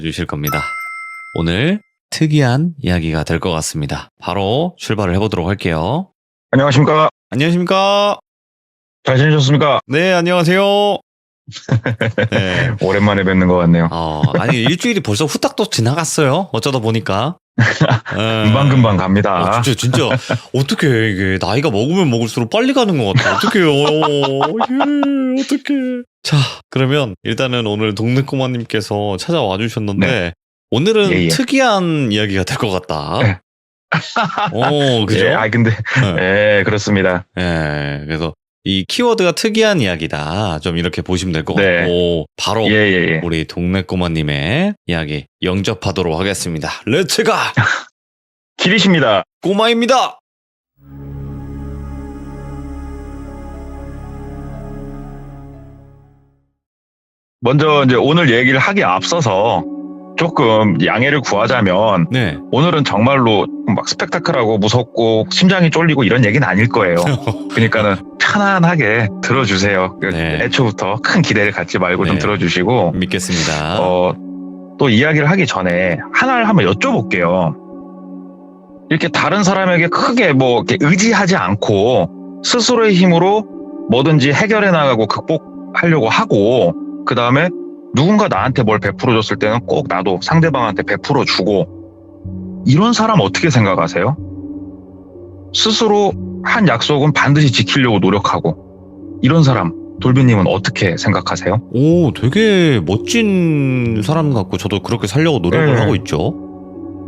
주실 겁니다. 오늘 특이한 이야기가 될 것 같습니다. 바로 출발을 해보도록 할게요. 안녕하십니까? 안녕하십니까? 잘 지내셨습니까? 네, 안녕하세요. 네. 오랜만에 뵙는 것 같네요. 아니, 일주일이 벌써 후딱 또 지나갔어요. 어쩌다 보니까. 금방금방 갑니다. 진짜. 어떡해, 이게. 나이가 먹으면 먹을수록 빨리 가는 것 같아. 어떡해요. 예, 어떡해. 자, 그러면 일단은 오늘 동네 꼬마님께서 찾아와 주셨는데, 네. 오늘은 예. 특이한 이야기가 될 것 같다. 네. 그죠? 예, 근데, 예, 그렇습니다. 예, 그래서 이 키워드가 특이한 이야기다. 좀 이렇게 보시면 될 것 네. 같고, 바로 예. 우리 동네 꼬마님의 이야기 영접하도록 하겠습니다. 렛츠가! 길이십니다. 꼬마입니다! 먼저 이제 오늘 얘기를 하기에 앞서서 조금 양해를 구하자면 네. 오늘은 정말로 막 스펙타클하고 무섭고 심장이 쫄리고 이런 얘기는 아닐 거예요. 그러니까는 편안하게 들어주세요. 네. 애초부터 큰 기대를 갖지 말고 좀 네. 들어주시고 믿겠습니다. 또 이야기를 하기 전에 하나를 한번 여쭤볼게요. 이렇게 다른 사람에게 크게 뭐 이렇게 의지하지 않고 스스로의 힘으로 뭐든지 해결해 나가고 극복하려고 하고 그 다음에 누군가 나한테 뭘 베풀어 줬을 때는 꼭 나도 상대방한테 베풀어 주고 이런 사람 어떻게 생각하세요? 스스로 한 약속은 반드시 지키려고 노력하고 이런 사람 돌비님은 어떻게 생각하세요? 오, 되게 멋진 사람 같고 저도 그렇게 살려고 노력을 네. 하고 있죠.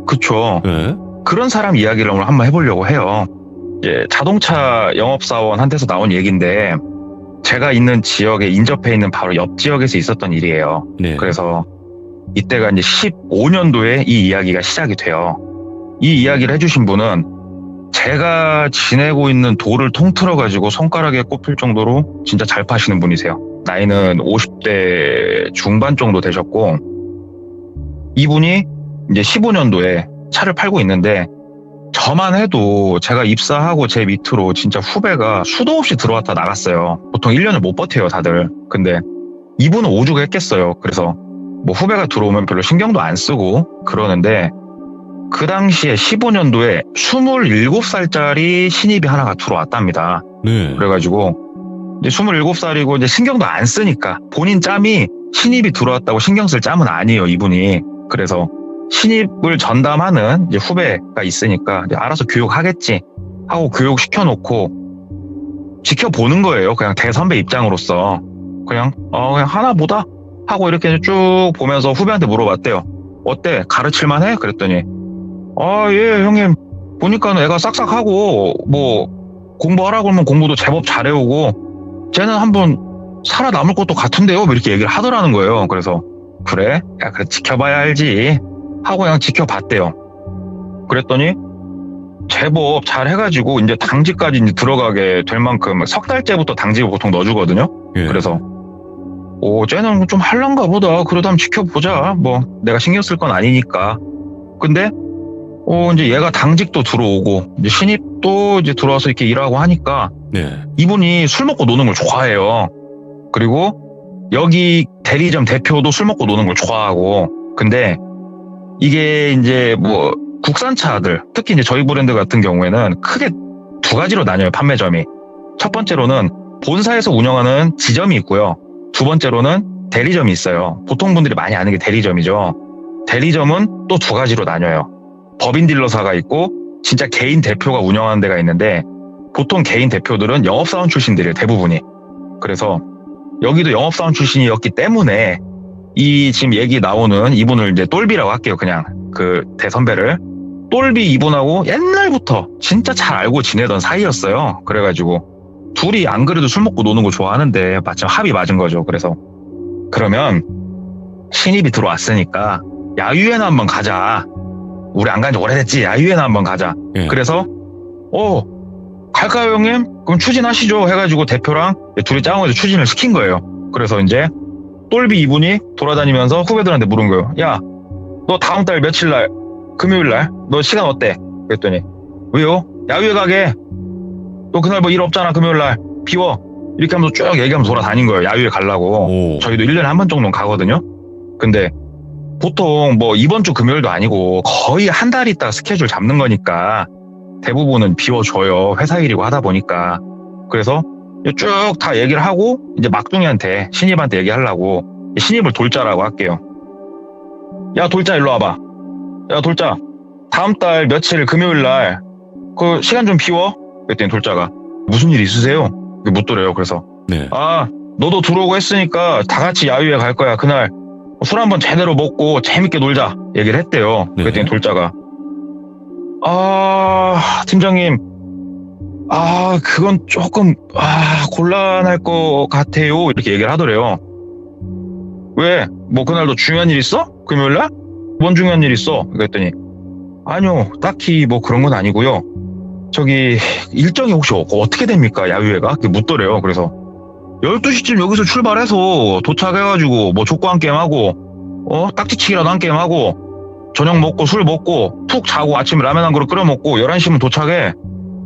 그쵸. 네. 그런 사람 이야기를 오늘 한번 해보려고 해요. 이제 자동차 영업사원한테서 나온 얘기인데 제가 있는 지역에 인접해 있는 바로 옆 지역에서 있었던 일이에요. 네. 그래서 이때가 이제 15년도에 이 이야기가 시작이 돼요. 이 이야기를 해주신 분은 제가 지내고 있는 도를 통틀어가지고 손가락에 꼽힐 정도로 진짜 잘 파시는 분이세요. 나이는 50대 중반 정도 되셨고 이분이 이제 15년도에 차를 팔고 있는데 저만 해도 제가 입사하고 제 밑으로 진짜 후배가 수도 없이 들어왔다 나갔어요. 보통 1년을 못 버텨요, 다들. 근데 이분은 오죽했겠어요. 그래서 뭐 후배가 들어오면 별로 신경도 안 쓰고 그러는데 그 당시에 15년도에 27살짜리 신입이 하나가 들어왔답니다. 네. 그래가지고 이제 27살이고 이제 신경도 안 쓰니까 본인 짬이 신입이 들어왔다고 신경 쓸 짬은 아니에요, 이분이. 그래서 신입을 전담하는 이제 후배가 있으니까 이제 알아서 교육하겠지 하고 교육시켜놓고 지켜보는 거예요. 그냥 대선배 입장으로서 그냥 하나 보다 하고 이렇게 쭉 보면서 후배한테 물어봤대요. 어때? 가르칠만해? 그랬더니 예 형님 보니까는 애가 싹싹하고 뭐 공부하라고 하면 공부도 제법 잘해오고 쟤는 한번 살아남을 것도 같은데요? 뭐 이렇게 얘기를 하더라는 거예요. 그래서 그래? 야 그래 지켜봐야 알지 하고 그냥 지켜봤대요. 그랬더니 제법 잘 해가지고 이제 당직까지 이제 들어가게 될 만큼 석 달째부터 당직을 보통 넣어주거든요. 예. 그래서 쟤는 좀 할란가 보다. 그러다 한번 지켜보자. 뭐 내가 신경 쓸 건 아니니까. 근데 이제 얘가 당직도 들어오고 이제 신입도 이제 들어와서 이렇게 일하고 하니까 네. 이분이 술 먹고 노는 걸 좋아해요. 그리고 여기 대리점 대표도 술 먹고 노는 걸 좋아하고 근데 이게 이제 뭐 국산차들 특히 이제 저희 브랜드 같은 경우에는 크게 두 가지로 나뉘어요. 판매점이. 첫 번째로는 본사에서 운영하는 지점이 있고요. 두 번째로는 대리점이 있어요. 보통 분들이 많이 아는 게 대리점이죠. 대리점은 또 두 가지로 나뉘어요. 법인 딜러사가 있고 진짜 개인 대표가 운영하는 데가 있는데 보통 개인 대표들은 영업사원 출신들이에요. 대부분이. 그래서 여기도 영업사원 출신이었기 때문에 이 지금 얘기 나오는 이분을 이제 똘비라고 할게요. 그냥 그 대선배를. 똘비 이분하고 옛날부터 진짜 잘 알고 지내던 사이였어요. 그래가지고 둘이 안 그래도 술 먹고 노는 거 좋아하는데 마침 합이 맞은 거죠. 그래서 그러면 신입이 들어왔으니까 야유회나 한번 가자. 우리 안 간 지 오래됐지. 야유회나 한번 가자. 예. 그래서 갈까요 형님? 그럼 추진하시죠 해가지고 대표랑 둘이 짜고해서 추진을 시킨 거예요. 그래서 이제 똘비 이분이 돌아다니면서 후배들한테 물은 거예요. 야, 너 다음 달 며칠 날 금요일 날 너 시간 어때? 그랬더니 왜요? 야유회 가게. 너 그날 뭐 일 없잖아. 금요일 날 비워. 이렇게 하면서 쭉 얘기하면서 돌아다닌 거예요. 야유회 가려고. 오. 저희도 1년에 한 번 정도는 가거든요. 근데 보통 뭐 이번 주 금요일도 아니고 거의 한 달 있다가 스케줄 잡는 거니까 대부분은 비워줘요. 회사 일이고 하다 보니까. 그래서 쭉 다 얘기를 하고 이제 막둥이한테 신입한테 얘기하려고 신입을 돌자라고 할게요. 야 돌자 일로 와봐. 야 돌자 다음 달 며칠 금요일 날 그 시간 좀 비워? 그랬더니 돌자가 무슨 일 있으세요? 묻더래요. 그래서 네. 아 너도 들어오고 했으니까 다 같이 야유회 갈 거야. 그날 술 한번 제대로 먹고 재밌게 놀자 얘기를 했대요. 네. 그랬더니 돌자가 팀장님 그건 조금 곤란할 것 같아요 이렇게 얘기를 하더래요. 왜? 뭐 그날도 중요한 일 있어? 금요일날? 뭔 중요한 일 있어? 그랬더니 아니요 딱히 뭐 그런 건 아니고요. 저기 일정이 혹시 어떻게 됩니까 야유회가? 그렇게 묻더래요. 그래서 12시쯤 여기서 출발해서 도착해가지고 뭐 족구 한 게임 하고 딱지치기라도 한 게임 하고 저녁 먹고 술 먹고 푹 자고 아침에 라면 한 그릇 끓여 먹고 11시면 도착해.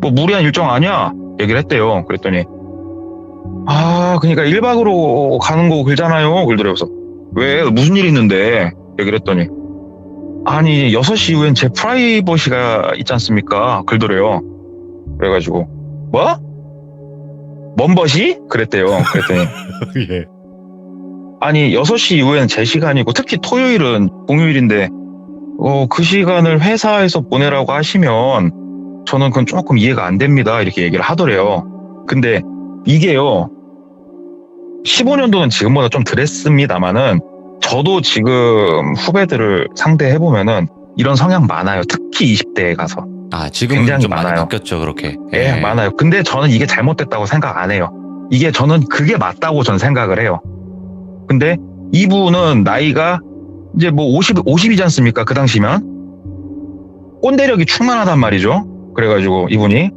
뭐 무리한 일정 아니야? 얘기를 했대요. 그랬더니 그러니까 1박으로 가는 거 길잖아요. 그러더래요. 그래서 왜? 무슨 일 있는데? 얘기를 했더니 아니 6시 이후엔 제 프라이버시가 있지 않습니까? 그러더래요. 그래가지고 뭐? 먼버시? 그랬대요. 그랬더니 예. 아니 6시 이후엔 제 시간이고 특히 토요일은 공휴일인데 그 시간을 회사에서 보내라고 하시면 저는 그건 조금 이해가 안 됩니다. 이렇게 얘기를 하더래요. 근데 이게요 15년도는 지금보다 좀 덜 했습니다만은 저도 지금 후배들을 상대해보면은 이런 성향 많아요. 특히 20대에 가서. 지금은 굉장히 좀 많이 많아요. 바뀌었죠, 그렇게. 예, 많아요. 근데 저는 이게 잘못됐다고 생각 안 해요. 이게 저는 그게 맞다고 전 생각을 해요. 근데 이분은 나이가 이제 뭐 50이지 않습니까? 그 당시면. 꼰대력이 충만하단 말이죠. 그래가지고 이분이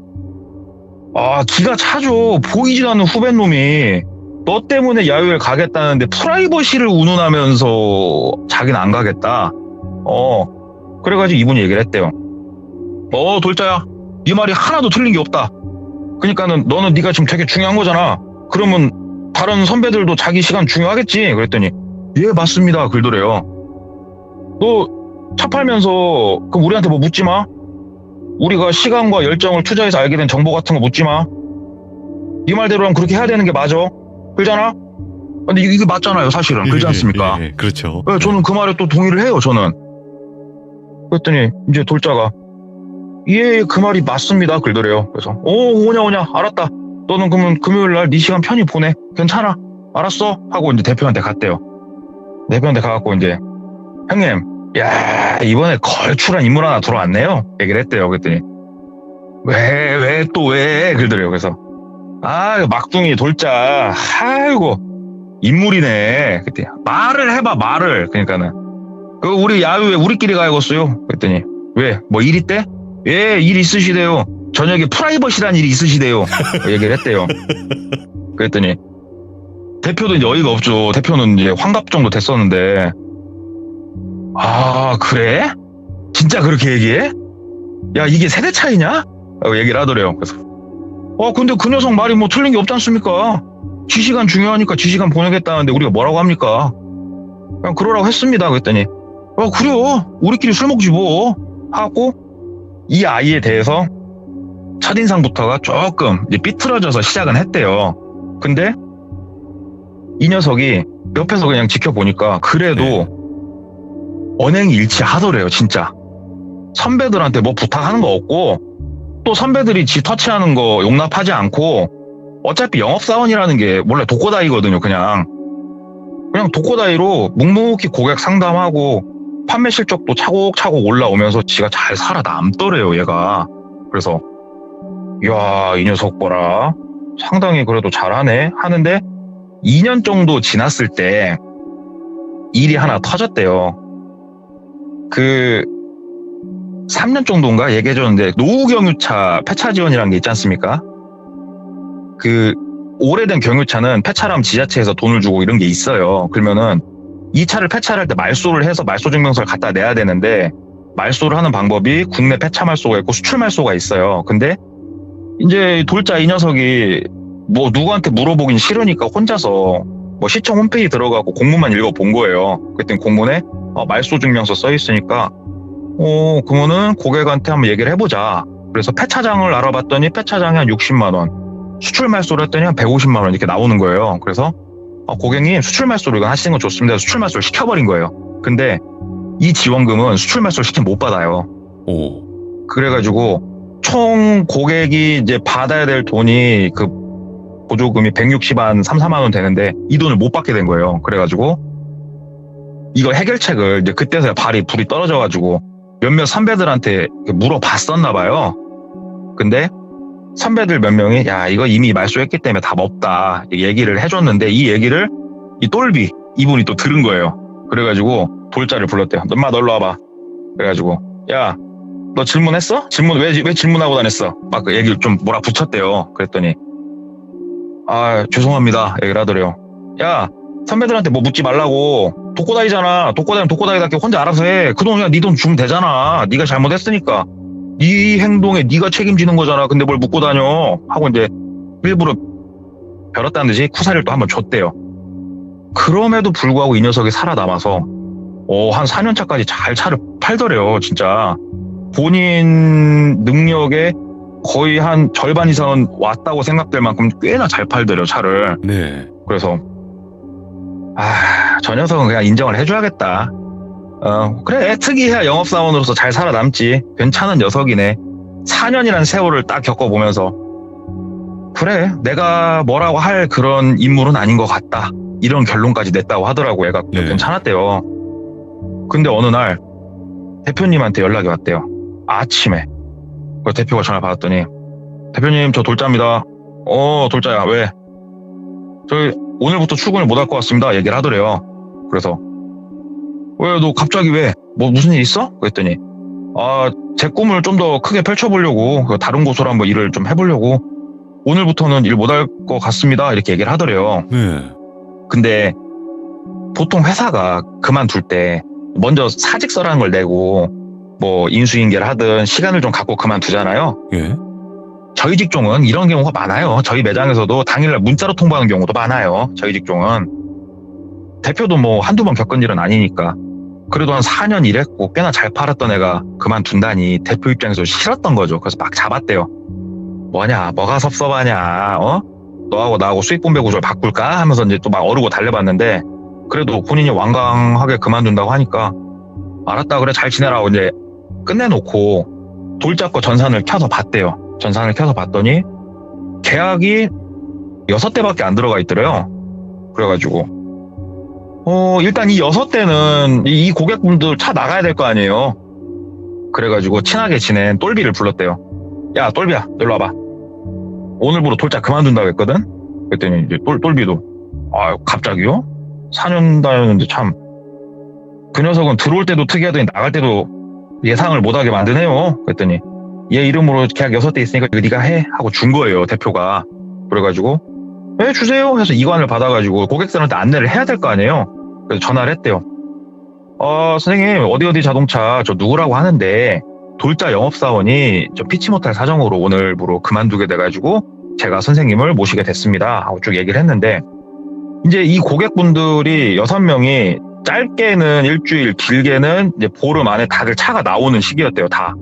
기가 차죠. 보이지도 않는 후배놈이 너 때문에 야유회 가겠다는데 프라이버시를 운운하면서 자기는 안 가겠다. 그래가지고 이분이 얘기를 했대요. 돌자야, 네 말이 하나도 틀린 게 없다. 그러니까는 너는 네가 지금 되게 중요한 거잖아. 그러면 다른 선배들도 자기 시간 중요하겠지. 그랬더니 예 맞습니다. 그러더래요. 너 차 팔면서 그럼 우리한테 뭐 묻지 마. 우리가 시간과 열정을 투자해서 알게 된 정보 같은 거 묻지 마. 네 말대로라면 그렇게 해야 되는 게 맞아. 그러잖아? 근데 이게 맞잖아요, 사실은. 그렇지 않습니까? 예, 그렇죠. 네, 저는 그 말에 또 동의를 해요, 저는. 그랬더니 이제 돌자가 예, 그 말이 맞습니다. 그러더래요. 그래서 오냐, 알았다. 너는 그러면 금요일 날 네 시간 편히 보내. 괜찮아. 알았어. 하고 이제 대표한테 갔대요. 대표한테 가갖고 이제 형님, 야 이번에 걸출한 인물 하나 들어왔네요. 얘기를 했대요. 그랬더니 왜 그러더래요. 그래서 막둥이 돌자. 아이고 인물이네. 그랬더니 말을 해봐 말을. 그러니까는 우리 야유회 우리끼리 가야겠어요. 그랬더니 왜? 뭐 일 있대? 예, 일 있으시대요. 저녁에 프라이버시란 일이 있으시대요. 얘기를 했대요. 그랬더니 대표도 이제 어이가 없죠. 대표는 이제 환갑 정도 됐었는데 그래? 진짜 그렇게 얘기해? 야 이게 세대 차이냐? 라고 얘기를 하더래요. 그래서 근데 그 녀석 말이 뭐 틀린 게 없지 않습니까? 지 시간 중요하니까 지 시간 보내겠다는데 우리가 뭐라고 합니까? 그냥 그러라고 했습니다. 그랬더니 그래요. 우리끼리 술 먹지 뭐. 하고 이 아이에 대해서 첫인상부터가 조금 이제 삐뚤어져서 시작은 했대요. 근데 이 녀석이 옆에서 그냥 지켜보니까 그래도 언행일치하더래요. 진짜 선배들한테 뭐 부탁하는 거 없고 또 선배들이 지 터치하는 거 용납하지 않고 어차피 영업사원이라는 게 원래 독고다이거든요. 그냥 독고다이로 묵묵히 고객 상담하고 판매 실적도 차곡차곡 올라오면서 지가 잘 살아남더래요. 얘가. 그래서 이야 이 녀석 보라 상당히 그래도 잘하네 하는데 2년 정도 지났을 때 일이 하나 터졌대요. 3년 정도인가 얘기해줬는데 노후 경유차 폐차 지원이라는 게 있지 않습니까? 오래된 경유차는 폐차라면 지자체에서 돈을 주고 이런 게 있어요. 그러면은 이 차를 폐차를 할 때 말소를 해서 말소 증명서를 갖다 내야 되는데 말소를 하는 방법이 국내 폐차 말소가 있고 수출 말소가 있어요. 근데 이제 돌자 이 녀석이 뭐 누구한테 물어보긴 싫으니까 혼자서 뭐 시청 홈페이지 들어가고 공문만 읽어본 거예요. 그랬더니 공문에 말소 증명서 써 있으니까 그러면은 고객한테 한번 얘기를 해보자. 그래서 폐차장을 알아봤더니 폐차장이 한 60만 원, 수출 말소를 했더니 한 150만 원 이렇게 나오는 거예요. 그래서 고객님 수출 말소를 이거 하시는 건 좋습니다. 수출 말소를 시켜버린 거예요. 근데 이 지원금은 수출 말소를 시키면 못 받아요. 오. 그래가지고 총 고객이 이제 받아야 될 돈이 그 보조금이 160한 3, 4만 원 되는데 이 돈을 못 받게 된 거예요. 그래가지고 이거 해결책을 이제 그때서야 불이 떨어져가지고 몇몇 선배들한테 물어봤었나 봐요. 근데 선배들 몇 명이 야 이거 이미 말소했기 때문에 답 없다 얘기를 해줬는데 이 얘기를 이 똘비 이분이 또 들은 거예요. 그래가지고 돌자를 불렀대요. 엄마 너 일로 와봐. 그래가지고 야 너 질문했어? 왜 질문하고 다녔어? 막 그 얘기를 좀 몰아붙였대요. 그랬더니 죄송합니다 얘기를 하더래요. 야 선배들한테 뭐 묻지 말라고 돕고 다니잖아. 돕고 다니면 돕고 다니다 혼자 알아서 해. 그 돈 그냥 네 돈 주면 되잖아. 네가 잘못했으니까 네 행동에 네가 책임지는 거잖아. 근데 뭘 묻고 다녀 하고 이제 일부러 벼렸다는 듯이 쿠사리를 또 한번 줬대요. 그럼에도 불구하고 이 녀석이 살아남아서 한 4년 차까지 잘 차를 팔더래요. 진짜 본인 능력의 거의 한 절반 이상은 왔다고 생각될 만큼 꽤나 잘 팔더래요 차를. 네. 그래서 저 녀석은 그냥 인정을 해줘야겠다. 그래 특이해야 영업사원으로서 잘 살아남지. 괜찮은 녀석이네. 4년이란 세월을 딱 겪어보면서 그래 내가 뭐라고 할 그런 인물은 아닌 것 같다 이런 결론까지 냈다고 하더라고. 얘가 네. 괜찮았대요. 근데 어느 날 대표님한테 연락이 왔대요. 아침에 그 대표가 전화 받았더니 대표님 저 돌자입니다. 돌자야 왜? 저희 오늘부터 출근을 못 할 것 같습니다 얘기를 하더래요. 그래서 왜 너 갑자기 왜? 뭐 무슨 일 있어? 그랬더니 제 꿈을 좀 더 크게 펼쳐보려고 다른 곳으로 한번 일을 좀 해보려고 오늘부터는 일 못 할 것 같습니다 이렇게 얘기를 하더래요. 네. 근데 보통 회사가 그만둘 때 먼저 사직서라는 걸 내고 뭐 인수인계를 하든 시간을 좀 갖고 그만두잖아요. 예. 저희 직종은 이런 경우가 많아요. 저희 매장에서도 당일날 문자로 통보하는 경우도 많아요. 저희 직종은 대표도 뭐 한두 번 겪은 일은 아니니까. 그래도 한 4년 일했고 꽤나 잘 팔았던 애가 그만둔다니 대표 입장에서 싫었던 거죠. 그래서 막 잡았대요. 뭐가 섭섭하냐, 너하고 나하고 수익분배 구조를 바꿀까 하면서 이제 또 막 어르고 달려봤는데 그래도 본인이 완강하게 그만둔다고 하니까 알았다 그래 잘 지내라고 이제 끝내놓고 돌잡고 전산을 켜서 봤대요. 전산을 켜서 봤더니 계약이 6대밖에 안 들어가 있더래요. 그래가지고 일단 이 6대는 이 고객분들 차 나가야 될 거 아니에요. 그래가지고 친하게 지낸 똘비를 불렀대요. 야 똘비야 너 일로 와봐. 오늘부로 돌자 그만둔다고 했거든. 그랬더니 이제 똘비도 갑자기요? 4년 다녔는데 참 그 녀석은 들어올 때도 특이하더니 나갈 때도 예상을 못하게 만드네요. 그랬더니 얘 이름으로 계약 6대 있으니까 이거 네가 해 하고 준 거예요 대표가. 그래가지고 네 주세요 해서 이관을 받아가지고 고객들한테 안내를 해야 될 거 아니에요. 그래서 전화를 했대요. 선생님 어디 자동차 저 누구라고 하는데 돌자 영업사원이 저 피치 못할 사정으로 오늘부로 그만두게 돼가지고 제가 선생님을 모시게 됐습니다 하고 쭉 얘기를 했는데 이제 이 고객분들이 6명이 짧게는 일주일 길게는 이제 보름 안에 다들 차가 나오는 시기였대요. 다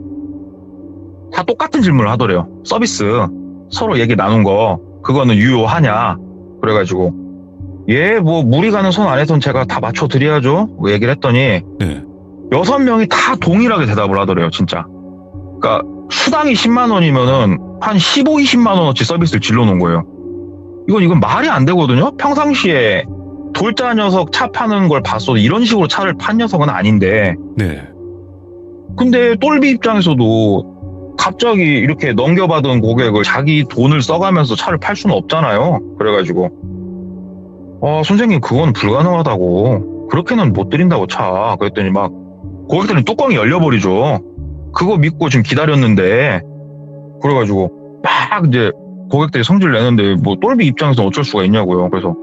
똑같은 질문을 하더래요. 서비스 서로 얘기 나눈 거 그거는 유효하냐. 그래가지고 뭐 무리 가는 선 안에선 제가 다 맞춰드려야죠 얘기를 했더니 네. 6명이 다 동일하게 대답을 하더래요. 진짜. 그러니까 수당이 10만 원이면은 한 15, 20만 원어치 서비스를 질러놓은 거예요. 이건 말이 안 되거든요. 평상시에 돌자 녀석 차 파는 걸 봤어도 이런 식으로 차를 판 녀석은 아닌데. 네. 근데 똘비 입장에서도 갑자기 이렇게 넘겨받은 고객을 자기 돈을 써가면서 차를 팔 수는 없잖아요. 그래가지고 선생님 그건 불가능하다고. 그렇게는 못 드린다고 차. 그랬더니 막 고객들은 뚜껑이 열려버리죠. 그거 믿고 지금 기다렸는데. 그래가지고 막 이제 고객들이 성질 내는데 뭐 똘비 입장에서는 어쩔 수가 있냐고요. 그래서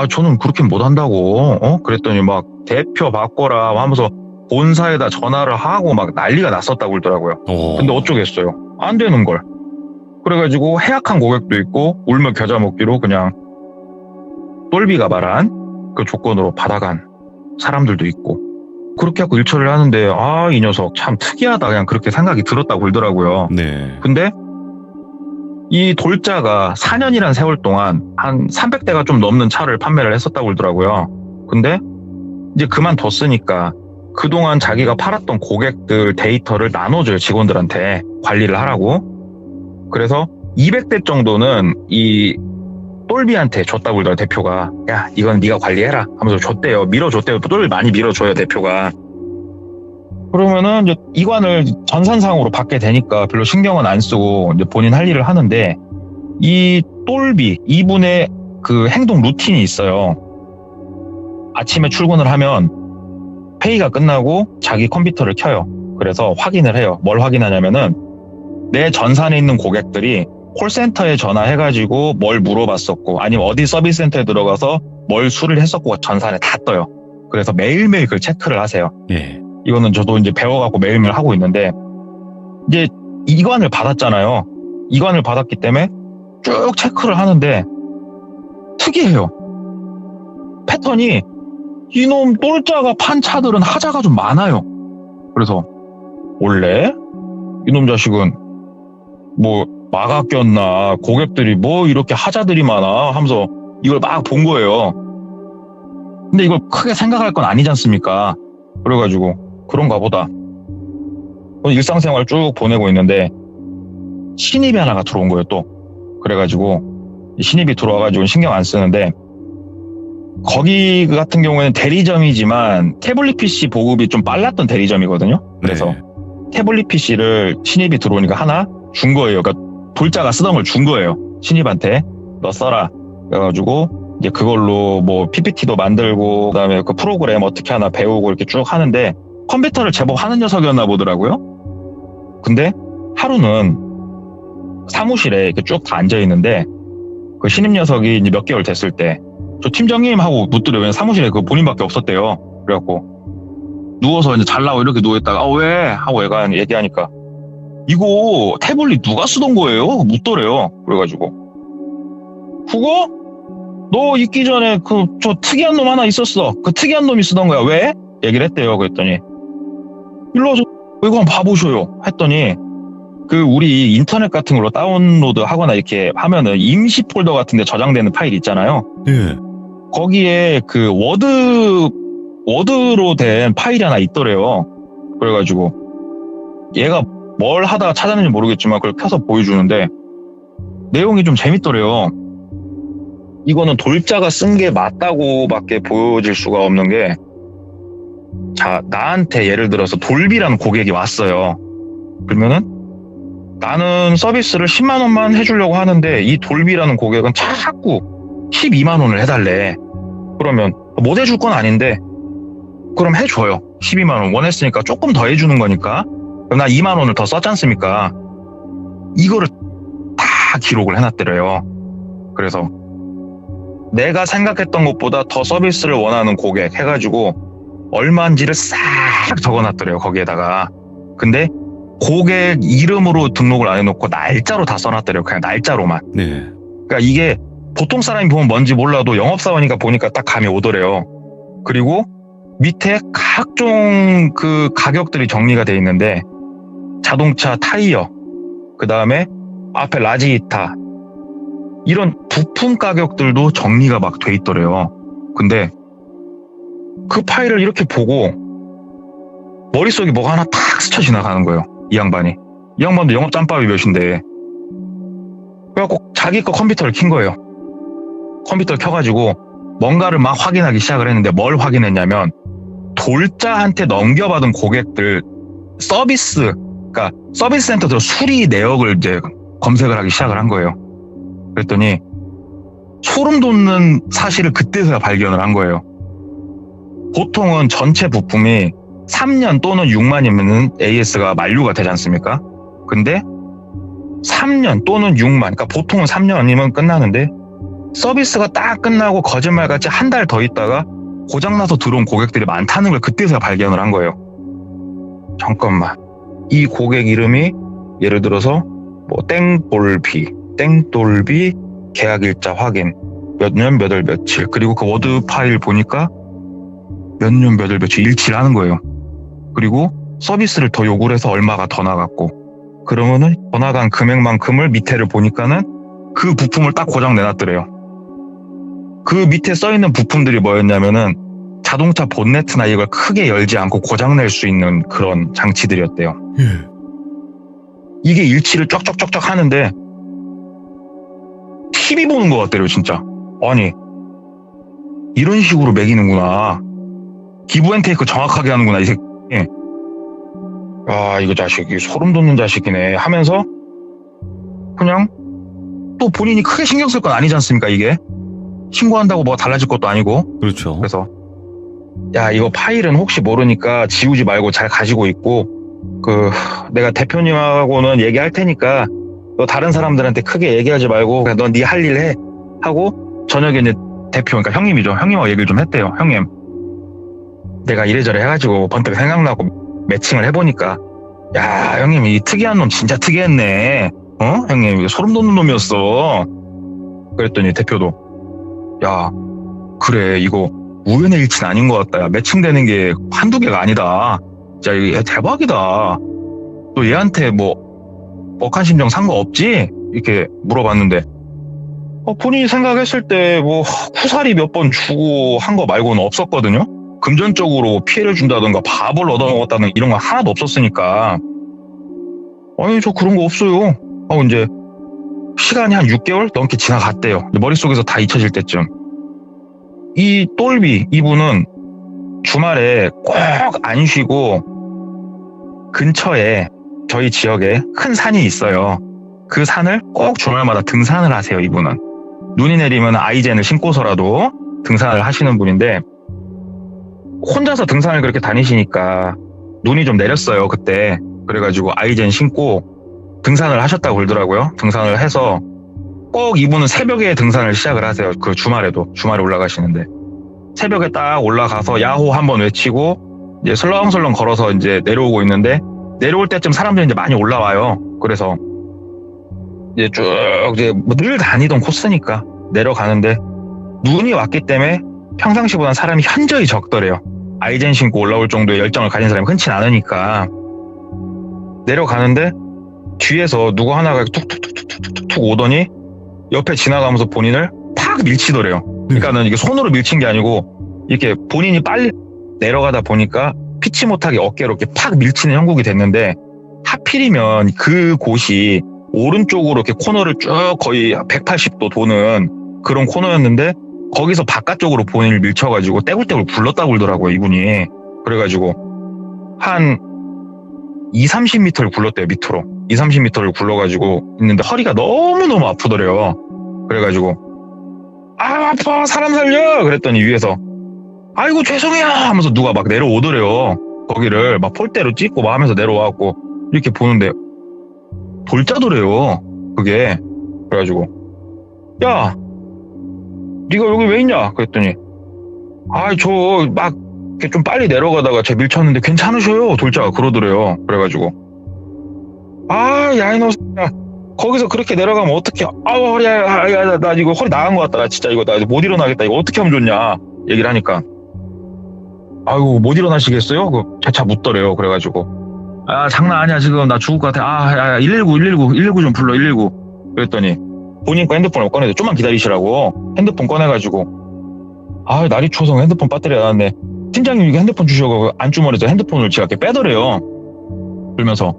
저는 그렇게 못한다고. 그랬더니 막 대표 바꿔라 하면서 본사에다 전화를 하고 막 난리가 났었다고 그러더라고요. 근데 어쩌겠어요. 안 되는 걸. 그래가지고 해약한 고객도 있고 울며 겨자 먹기로 그냥 똘비가 말한 그 조건으로 받아간 사람들도 있고 그렇게 하고 일처리를 하는데 이 녀석 참 특이하다 그냥 그렇게 생각이 들었다고 그러더라고요. 네. 근데 이 돌자가 4년이라는 세월 동안 한 300대가 좀 넘는 차를 판매를 했었다고 그러더라고요. 근데 이제 그만뒀으니까 그동안 자기가 팔았던 고객들 데이터를 나눠줘요. 직원들한테 관리를 하라고. 그래서 200대 정도는 이 똘비한테 줬다고 그러더라고요. 대표가. 야, 이건 네가 관리해라 하면서 줬대요. 밀어줬대요. 똘비 많이 밀어줘요. 대표가. 그러면은 이제 이관을 전산상으로 받게 되니까 별로 신경은 안 쓰고 이제 본인 할 일을 하는데, 이 똘비 이분의 그 행동 루틴이 있어요. 아침에 출근을 하면 회의가 끝나고 자기 컴퓨터를 켜요. 그래서 확인을 해요. 뭘 확인하냐면은 내 전산에 있는 고객들이 콜센터에 전화해가지고 뭘 물어봤었고 아니면 어디 서비스 센터에 들어가서 뭘 수리를 했었고 전산에 다 떠요. 그래서 매일매일 그걸 체크를 하세요. 예. 이거는 저도 이제 배워갖고 매일매일 하고 있는데, 이제 이관을 받았잖아요. 이관을 받았기 때문에 쭉 체크를 하는데 특이해요. 패턴이 이놈 똘자가 판 차들은 하자가 좀 많아요. 그래서 원래 이놈 자식은 뭐 마가 꼈나 고객들이 뭐 이렇게 하자들이 많아 하면서 이걸 막 본 거예요. 근데 이걸 크게 생각할 건 아니지 않습니까? 그래가지고 그런가 보다. 일상생활 쭉 보내고 있는데 신입이 하나가 들어온 거예요 또. 그래가지고 신입이 들어와가지고 신경 안 쓰는데, 거기 같은 경우에는 대리점이지만 태블릿 PC 보급이 좀 빨랐던 대리점이거든요. 그래서 네. 태블릿 PC를 신입이 들어오니까 하나 준 거예요. 그러니까 돌자가 쓰던 걸 준 거예요. 신입한테 너 써라. 그래가지고 이제 그걸로 뭐 PPT도 만들고 그다음에 그 프로그램 어떻게 하나 배우고 이렇게 쭉 하는데 컴퓨터를 제법 하는 녀석이었나 보더라고요. 근데 하루는 사무실에 이렇게 쭉 다 앉아 있는데 그 신입 녀석이 이제 몇 개월 됐을 때 저 팀장님 하고 묻더래요. 왜냐면 사무실에 그 본인밖에 없었대요. 그래갖고 누워서 이제 잘라고 이렇게 누워있다가 왜? 하고 얘가 얘기하니까 이거 태블릿 누가 쓰던 거예요? 묻더래요. 그래가지고 그거? 너 있기 전에 저 특이한 놈 하나 있었어. 그 특이한 놈이 쓰던 거야. 왜? 얘기를 했대요. 그랬더니 일로 와서 이거 한번 봐보셔요. 했더니 그 우리 인터넷 같은 걸로 다운로드 하거나 이렇게 하면은 임시 폴더 같은 데 저장되는 파일 있잖아요. 예. 거기에 그 워드로 된 파일이 하나 있더래요. 그래가지고 얘가 뭘 하다가 찾았는지 모르겠지만 그걸 켜서 보여주는데 내용이 좀 재밌더래요. 이거는 돌자가 쓴 게 맞다고밖에 보여질 수가 없는 게, 자, 나한테 예를 들어서 돌비라는 고객이 왔어요. 그러면은 나는 서비스를 10만 원만 해주려고 하는데 이 돌비라는 고객은 자꾸 12만 원을 해달래. 그러면 못 해줄 건 아닌데 그럼 해줘요. 12만 원 원했으니까 조금 더 해주는 거니까. 그럼 나 2만 원을 더 썼지 않습니까? 이거를 다 기록을 해놨더래요. 그래서 내가 생각했던 것보다 더 서비스를 원하는 고객 해가지고 얼마인지를 싹 적어놨더래요. 거기에다가. 근데 고객 이름으로 등록을 안 해놓고 날짜로 다 써놨더래요. 그냥 날짜로만. 네. 그러니까 이게 보통 사람이 보면 뭔지 몰라도 영업사원이니까 보니까 딱 감이 오더래요. 그리고 밑에 각종 그 가격들이 정리가 돼 있는데 자동차 타이어, 그 다음에 앞에 라지히타 이런 부품 가격들도 정리가 막 돼 있더래요. 근데 그 파일을 이렇게 보고 머릿속에 뭐가 하나 탁 스쳐 지나가는 거예요. 이 양반이. 이 양반도 영업 짬밥이 몇인데. 그래갖고 자기 거 컴퓨터를 킨 거예요. 컴퓨터를 켜가지고 뭔가를 막 확인하기 시작을 했는데 뭘 확인했냐면 돌자한테 넘겨받은 고객들 그러니까 서비스 센터 들어 수리 내역을 이제 검색을 하기 시작을 한 거예요. 그랬더니 소름 돋는 사실을 그때서야 발견을 한 거예요. 보통은 전체 부품이 3년 또는 6만이면 AS가 만료가 되지 않습니까? 근데 3년 또는 6만, 그러니까 보통은 3년이면 끝나는데 서비스가 딱 끝나고 거짓말같이 한 달 더 있다가 고장나서 들어온 고객들이 많다는 걸 그때서야 발견을 한 거예요. 잠깐만, 이 고객 이름이 예를 들어서 뭐 땡돌비 계약일자 확인 몇 년 몇 월 며칠, 그리고 그 워드 파일 보니까 몇 년 몇 월 며칠 일치를 하는 거예요. 그리고 서비스를 더 요구를 해서 얼마가 더 나갔고, 그러면은 더 나간 금액만큼을 밑에를 보니까는 그 부품을 딱 고장 내놨더래요. 그 밑에 써있는 부품들이 뭐였냐면은 자동차 본네트나 이걸 크게 열지 않고 고장낼 수 있는 그런 장치들이었대요. 예. 이게 일치를 쫙쫙쫙쫙 하는데 TV 보는 것 같더래요, 진짜. 아니, 이런 식으로 매기는구나. 기브앤테이크 정확하게 하는구나, 이 새끼. 아, 이거 자식이 소름 돋는 자식이네 하면서 그냥 또 본인이 크게 신경 쓸 건 아니지 않습니까, 이게? 신고한다고 뭐가 달라질 것도 아니고. 그렇죠. 그래서 야, 이거 파일은 혹시 모르니까 지우지 말고 잘 가지고 있고, 내가 대표님하고는 얘기할 테니까 너 다른 사람들한테 크게 얘기하지 말고 그냥 넌 네 할 일 해 하고, 저녁에 이제 대표, 그러니까 형님이죠. 형님하고 얘기를 좀 했대요. 형님, 내가 이래저래 해가지고 번뜩 생각나고 매칭을 해보니까, 야, 형님 이 특이한 놈 진짜 특이했네. 형님 이거 소름 돋는 놈이었어. 그랬더니 대표도, 야, 그래, 이거 우연의 일치는 아닌 것 같다. 야, 매칭되는 게 한두 개가 아니다. 진짜 이게 대박이다. 또 얘한테 뭐 억한 심정 산 거 없지? 이렇게 물어봤는데, 본인이 생각했을 때 뭐 쿠사리 몇 번 주고 한 거 말고는 없었거든요. 금전적으로 피해를 준다던가 밥을 얻어먹었다는 이런 건 하나도 없었으니까, 아니 저 그런 거 없어요 하고 이제 시간이 한 6개월 넘게 지나갔대요. 머릿속에서 다 잊혀질 때쯤. 이 똘비 이분은 주말에 꼭 안 쉬고 근처에 저희 지역에 큰 산이 있어요. 그 산을 꼭 주말마다 등산을 하세요. 이분은 눈이 내리면 아이젠을 신고서라도 등산을 하시는 분인데, 혼자서 등산을 그렇게 다니시니까 눈이 좀 내렸어요 그때. 그래가지고 아이젠 신고 등산을 하셨다고 그러더라고요. 등산을 해서 꼭 이분은 새벽에 등산을 시작을 하세요. 그 주말에 올라가시는데, 새벽에 딱 올라가서 야호 한번 외치고 이제 설렁설렁 걸어서 이제 내려오고 있는데, 내려올 때쯤 사람들이 이제 많이 올라와요. 그래서 이제 쭉 이제 늘 다니던 코스니까 내려가는데 눈이 왔기 때문에 평상시보다는 사람이 현저히 적더래요. 아이젠 신고 올라올 정도의 열정을 가진 사람이 흔치 않으니까. 내려가는데 뒤에서 누구 하나가 툭툭툭툭툭툭 오더니 옆에 지나가면서 본인을 팍 밀치더래요. 그러니까는 이게 손으로 밀친 게 아니고 이렇게 본인이 빨리 내려가다 보니까 피치 못하게 어깨로 이렇게 팍 밀치는 형국이 됐는데, 하필이면 그 곳이 오른쪽으로 이렇게 코너를 쭉 거의 180도 도는 그런 코너였는데, 거기서 바깥쪽으로 본인을 밀쳐가지고 떼굴떼굴 굴렀다고 그러더라고요, 이분이. 그래가지고 한 20-30m를 굴렀대요, 밑으로. 20-30m를 굴러가지고 있는데 허리가 너무너무 아프더래요. 그래가지고 아, 아파, 사람 살려! 그랬더니 위에서 아이고 죄송해요 하면서 누가 막 내려오더래요. 거기를 막 폴대로 찍고 막 하면서 내려와갖고 이렇게 보는데 돌자더래요, 그게. 그래가지고 야, 네가 여기 왜 있냐? 그랬더니 저 막 좀 빨리 내려가다가 제 밀쳤는데 괜찮으셔요? 돌자가 그러더래요. 그래가지고 야 이놈 거기서 그렇게 내려가면 어떡해. 허리야, 나 이거 허리 나간 것 같다. 진짜 이거 나 못 일어나겠다. 이거 어떻게 하면 좋냐 얘기를 하니까, 아이고 못 일어나시겠어요? 그 재차 묻더래요. 그래가지고 장난 아니야, 지금 나 죽을 것 같아. 119 좀 불러, 119. 그랬더니 본인 거 핸드폰을 꺼내서 좀만 기다리시라고 핸드폰 꺼내가지고, 날이 추워서 핸드폰 배터리가 나왔네. 팀장님 이거 핸드폰 주셔서 안주머니에서 핸드폰을 제가 이렇게 빼더래요. 그러면서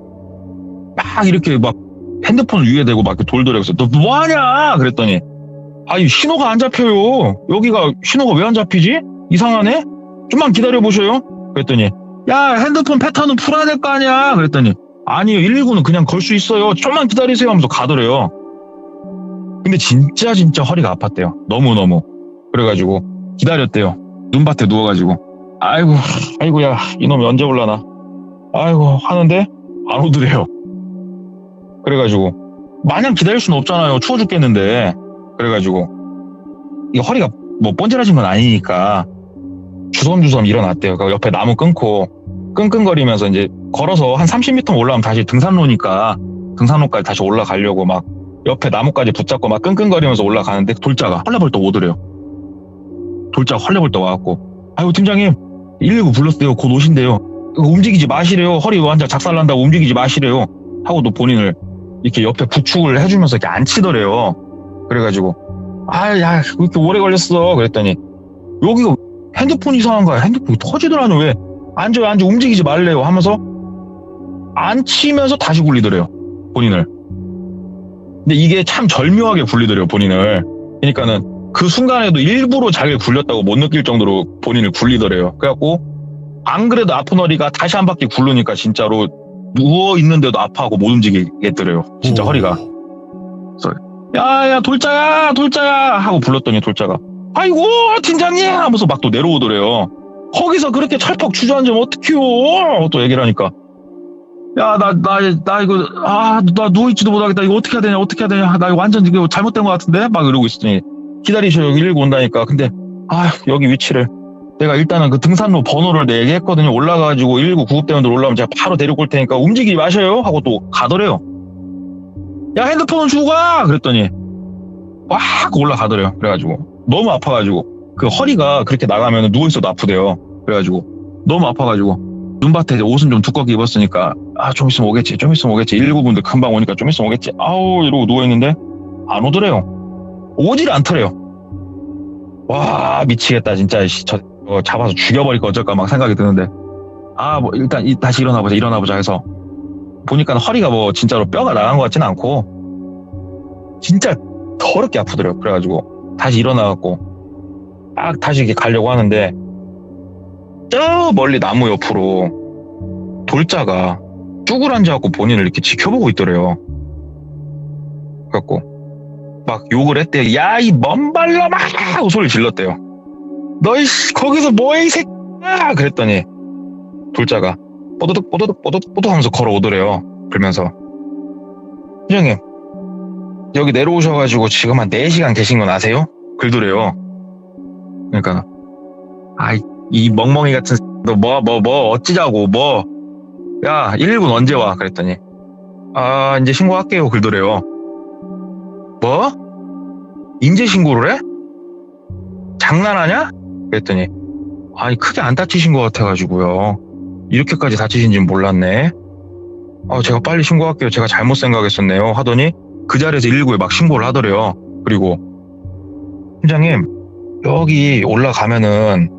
막 이렇게 막 핸드폰을 위에 대고 막 이렇게 돌더래요. 그래서 너 뭐하냐? 그랬더니 신호가 안 잡혀요. 여기가 신호가 왜 안 잡히지? 이상하네? 좀만 기다려보셔요. 그랬더니 야, 핸드폰 패턴은 풀어야 될 거 아니야? 그랬더니 아니요, 119는 그냥 걸 수 있어요. 좀만 기다리세요 하면서 가더래요. 근데 진짜 허리가 아팠대요. 너무너무. 그래가지고 기다렸대요. 눈밭에 누워가지고 아이고야, 이놈이 언제 올라나. 하는데 안 오더래요. 그래가지고 마냥 기다릴 수는 없잖아요. 추워 죽겠는데. 그래가지고 이 허리가 뭐 번질해진 건 아니니까 주섬주섬 일어났대요. 그 옆에 나무 끊고 끙끙거리면서 이제 걸어서 한 30m 올라가면 다시 등산로까지 다시 올라가려고 막 옆에 나무까지 붙잡고 막 끙끙거리면서 올라가는데 돌자가 헐레벌떡 오더래요. 돌자가 헐레벌떡 와갖고 팀장님 119 불렀대요. 곧 오신대요. 움직이지 마시래요. 허리 완전 작살난다고 움직이지 마시래요. 하고 또 본인을 이렇게 옆에 부축을 해주면서 이렇게 앉히더래요. 그래가지고 야, 왜 이렇게 오래 걸렸어? 그랬더니 여기가 핸드폰 이상한 거야. 핸드폰이 터지더라니. 왜? 앉아 움직이지 말래요. 하면서 앉히면서 다시 굴리더래요. 본인을. 근데 이게 참 절묘하게 굴리더래요. 본인을. 그러니까는 그 순간에도 일부러 자기를 굴렸다고 못 느낄 정도로 본인을 굴리더래요. 그래갖고 안 그래도 아픈 허리가 다시 한 바퀴 굴르니까 진짜로 누워 있는데도 아파하고 못 움직이겠더래요. 진짜 허리가. 그래서 야 돌자야 하고 불렀더니 돌자가 아이고 팀장님 하면서 막 또 내려오더래요. 거기서 그렇게 철퍽 주저앉으면 어떡해요? 또 얘기를 하니까 야 나 이거 나 누워있지도 못하겠다. 이거 어떻게 해야 되냐 나 이거 완전 이거 잘못된 것 같은데 막 이러고 있으니 기다리셔요. 119 온다니까. 근데 여기 위치를 내가 일단은 그 등산로 번호를 얘기했거든요. 올라가가지고 119 구급대원들 올라오면 제가 바로 데리고 올 테니까 움직이지 마셔요 하고 또 가더래요. 야 핸드폰은 주고 가! 그랬더니 확 올라가더래요. 그래가지고 너무 아파가지고 그 허리가 그렇게 나가면 누워있어도 아프대요. 그래가지고 너무 아파가지고 눈밭에 이제 옷은 좀 두껍게 입었으니까 좀 있으면 오겠지 119분들 금방 오니까 좀 있으면 오겠지 이러고 누워있는데 안 오더래요. 오질 않더래요. 와 미치겠다 진짜. 잡아서 죽여버릴까 어쩔까 막 생각이 드는데 일단 다시 일어나보자 해서 보니까 허리가 진짜로 뼈가 나간 것 같지는 않고 진짜 더럽게 아프더래요. 그래가지고 다시 일어나갖고 다시 이렇게 가려고 하는데 저 멀리 나무 옆으로 돌자가 쭈글 앉아갖고 본인을 이렇게 지켜보고 있더래요. 그래갖고 막 욕을 했대요. 야 이 먼발놈아 하고 소리를 질렀대요. 너 거기서 뭐해 이 새끼야 그랬더니 돌자가 뽀드득 하면서 걸어오더래요. 그러면서 팀장님 여기 내려오셔가지고 지금 한 4시간 계신 건 아세요? 그러더래요. 그러니까 이 멍멍이 같은 너 뭐 어찌자고 야 119는 언제 와? 그랬더니 이제 신고할게요 그러더래요. 뭐? 인제 신고를 해? 장난하냐? 그랬더니 크게 안 다치신 것 같아가지고요. 이렇게까지 다치신지는 몰랐네. 제가 빨리 신고할게요. 제가 잘못 생각했었네요. 하더니 그 자리에서 119에 막 신고를 하더래요. 그리고 팀장님 여기 올라가면은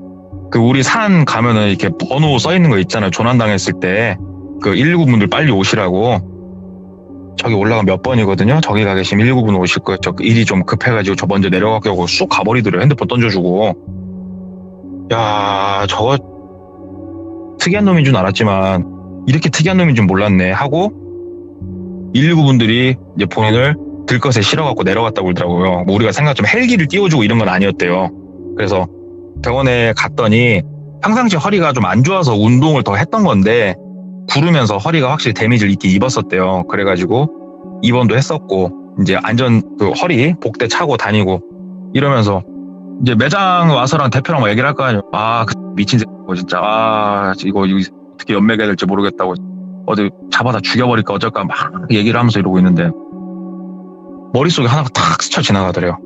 그 우리 산 가면은 이렇게 번호 써 있는 거 있잖아요. 조난당했을 때 그 119분들 빨리 오시라고. 저기 올라가 몇 번이거든요. 저기 가 계시면 119분 오실 거예요. 저 일이 좀 급해가지고 저 먼저 내려갈게요 하고 쑥 가버리더래요. 핸드폰 던져주고. 야 저거 특이한 놈인 줄 알았지만 이렇게 특이한 놈인 줄 몰랐네 하고 119분들이 이제 본인을 들것에 실어갖고 내려갔다고 그러더라고요. 우리가 생각 좀 헬기를 띄워주고 이런 건 아니었대요. 그래서 병원에 갔더니 평상시 허리가 좀 안 좋아서 운동을 더 했던 건데 구르면서 허리가 확실히 데미지를 입었었대요. 그래가지고 입원도 했었고 이제 안전 허리 복대 차고 다니고 이러면서 이제 매장 와서랑 대표랑 막 얘기를 할 거 아니에요. 그 미친 새끼 진짜 이거 어떻게 연맥해야 될지 모르겠다고 어디 잡아다 죽여버릴까 어쩔까 막 얘기를 하면서 이러고 있는데 머릿속에 하나가 탁 스쳐 지나가더래요.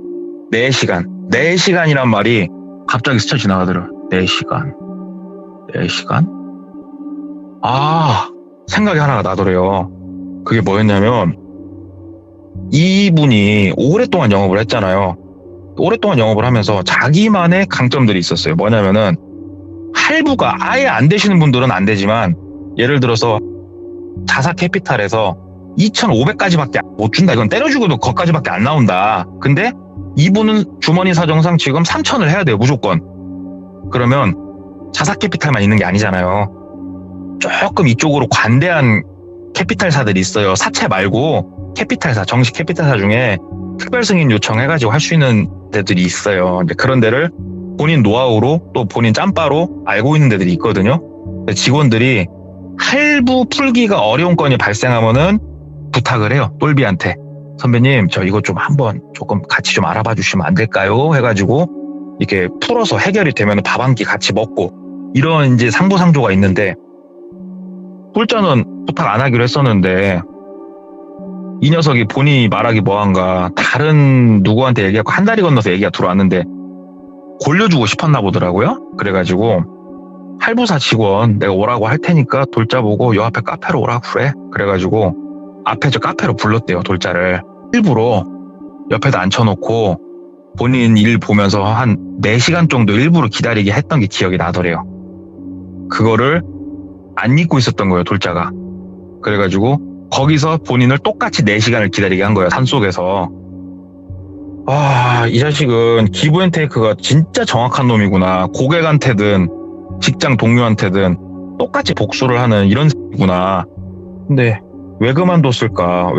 4시간이란 말이 갑자기 스쳐 지나가더래요. 4시간 생각이 하나가 나더래요. 그게 뭐였냐면 이분이 오랫동안 영업을 했잖아요. 오랫동안 영업을 하면서 자기만의 강점들이 있었어요. 뭐냐면은 할부가 아예 안 되시는 분들은 안 되지만 예를 들어서 자사 캐피탈에서 2,500까지밖에 못 준다. 이건 때려주고도 거기까지밖에 안 나온다. 근데 이분은 주머니 사정상 지금 3,000을 해야 돼요. 무조건. 그러면 자사 캐피탈만 있는 게 아니잖아요. 조금 이쪽으로 관대한 캐피탈사들이 있어요. 사채 말고 캐피탈사, 정식 캐피탈사 중에 특별 승인 요청해가지고 할 수 있는 데들이 있어요. 그런 데를 본인 노하우로 또 본인 짬바로 알고 있는 데들이 있거든요. 직원들이 할부 풀기가 어려운 건이 발생하면은 부탁을 해요. 똘비한테. 선배님, 저 이거 좀 한번 조금 같이 좀 알아봐 주시면 안 될까요? 해가지고 이렇게 풀어서 해결이 되면 밥 한 끼 같이 먹고 이런 이제 상부상조가 있는데 꿀자는 부탁 안 하기로 했었는데 이 녀석이 본인이 말하기 뭐한가 다른 누구한테 얘기하고 한 다리 건너서 얘기가 들어왔는데 골려주고 싶었나 보더라고요. 그래가지고 할부사 직원 내가 오라고 할 테니까 돌자 보고 요 앞에 카페로 오라고 그래. 그래가지고 앞에 저 카페로 불렀대요. 돌자를. 일부러 옆에다 앉혀놓고 본인 일 보면서 한 4시간 정도 일부러 기다리게 했던 게 기억이 나더래요. 그거를 안 잊고 있었던 거예요. 돌자가. 그래가지고 거기서 본인을 똑같이 4시간을 기다리게 한 거예요. 산속에서. 이 자식은 기브앤테이크가 진짜 정확한 놈이구나. 고객한테든 직장 동료한테든 똑같이 복수를 하는 이런 새끼구나. 근데 왜 그만뒀을까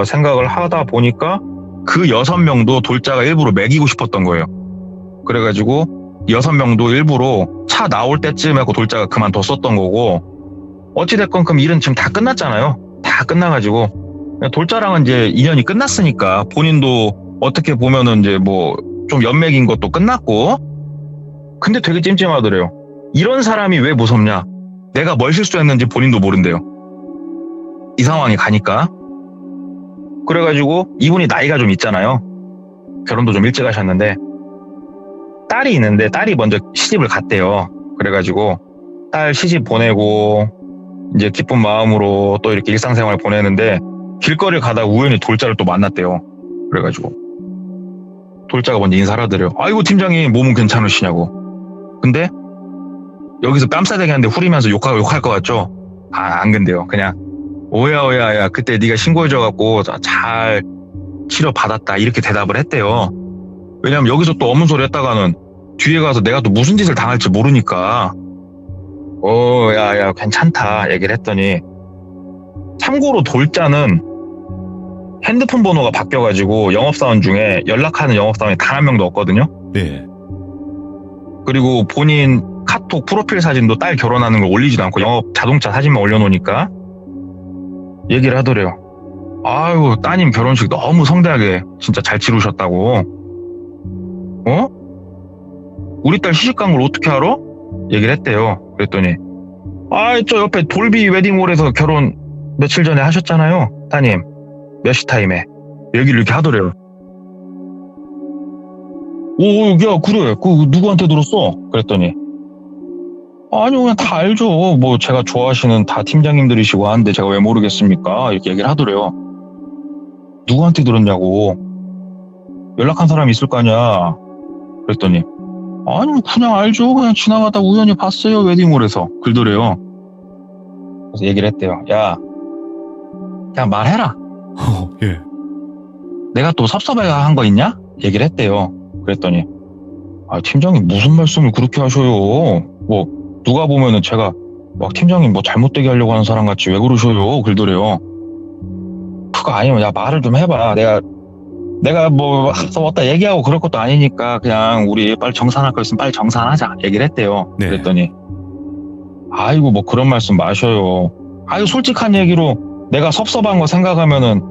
생각을 하다 보니까 그 6명도 돌자가 일부러 먹이고 싶었던 거예요. 그래가지고 6명도 일부러 차 나올 때쯤 하고 돌자가 그만뒀었던 거고, 어찌됐건 그럼 일은 지금 다 끝났잖아요. 다 끝나가지고 돌자랑은 이제 인연이 끝났으니까 본인도 어떻게 보면은 이제 뭐 좀 연맥인 것도 끝났고, 근데 되게 찜찜하더래요. 이런 사람이 왜 무섭냐? 내가 뭘 실수했는지 본인도 모른대요. 이 상황이 가니까. 그래가지고 이분이 나이가 좀 있잖아요. 결혼도 좀 일찍 하셨는데 딸이 있는데 딸이 먼저 시집을 갔대요. 그래가지고 딸 시집 보내고 이제 기쁜 마음으로 또 이렇게 일상생활 보내는데 길거리를 가다가 우연히 돌자를 또 만났대요. 그래가지고 돌자가 먼저 인사를 하더래요. 아이고 팀장님 몸은 괜찮으시냐고. 근데 여기서 뺨싸대기 하는데 후리면서 욕할 것 같죠? 안 근데요. 그냥 오야 그때 네가 신고해줘갖고 잘 치료받았다 이렇게 대답을 했대요. 왜냐면 여기서 또 어문 소리 했다가는 뒤에 가서 내가 또 무슨 짓을 당할지 모르니까 야 괜찮다 얘기를 했더니, 참고로 돌자는 핸드폰 번호가 바뀌어가지고 영업사원 중에 연락하는 영업사원이 단 한 명도 없거든요. 네. 그리고 본인 카톡 프로필 사진도 딸 결혼하는 걸 올리지도 않고 영업 자동차 사진만 올려놓으니까 얘기를 하더래요. 아유 따님 결혼식 너무 성대하게 진짜 잘 치르셨다고. 우리 딸 시집간 걸 어떻게 알아? 얘기를 했대요. 그랬더니 저 옆에 돌비 웨딩홀에서 결혼 며칠 전에 하셨잖아요 따님. 몇 시 타임에 얘기를 이렇게 하더래요. 야 그래 그 누구한테 들었어? 그랬더니 아니요 그냥 다 알죠. 뭐 제가 좋아하시는 다 팀장님들이시고 하는데 제가 왜 모르겠습니까? 이렇게 얘기를 하더래요. 누구한테 들었냐고. 연락한 사람이 있을 거 아니야. 그랬더니 아니 그냥 알죠. 그냥 지나가다 우연히 봤어요 웨딩홀에서. 그러더래요. 그래서 얘기를 했대요. 야 그냥 말해라. 예. 내가 또 섭섭해 한 거 있냐? 얘기를 했대요. 그랬더니 팀장님 무슨 말씀을 그렇게 하셔요. 뭐 누가 보면은 제가 막 팀장님 뭐 잘못되게 하려고 하는 사람 같이 왜 그러셔요. 그러더래요. 그거 아니면 야 말을 좀 해봐. 내가 뭐 왔다 얘기하고 그럴 것도 아니니까 그냥 우리 빨리 정산할 거 있으면 빨리 정산하자 얘기를 했대요. 네. 그랬더니 아이고 뭐 그런 말씀 마셔요. 솔직한 얘기로 내가 섭섭한 거 생각하면은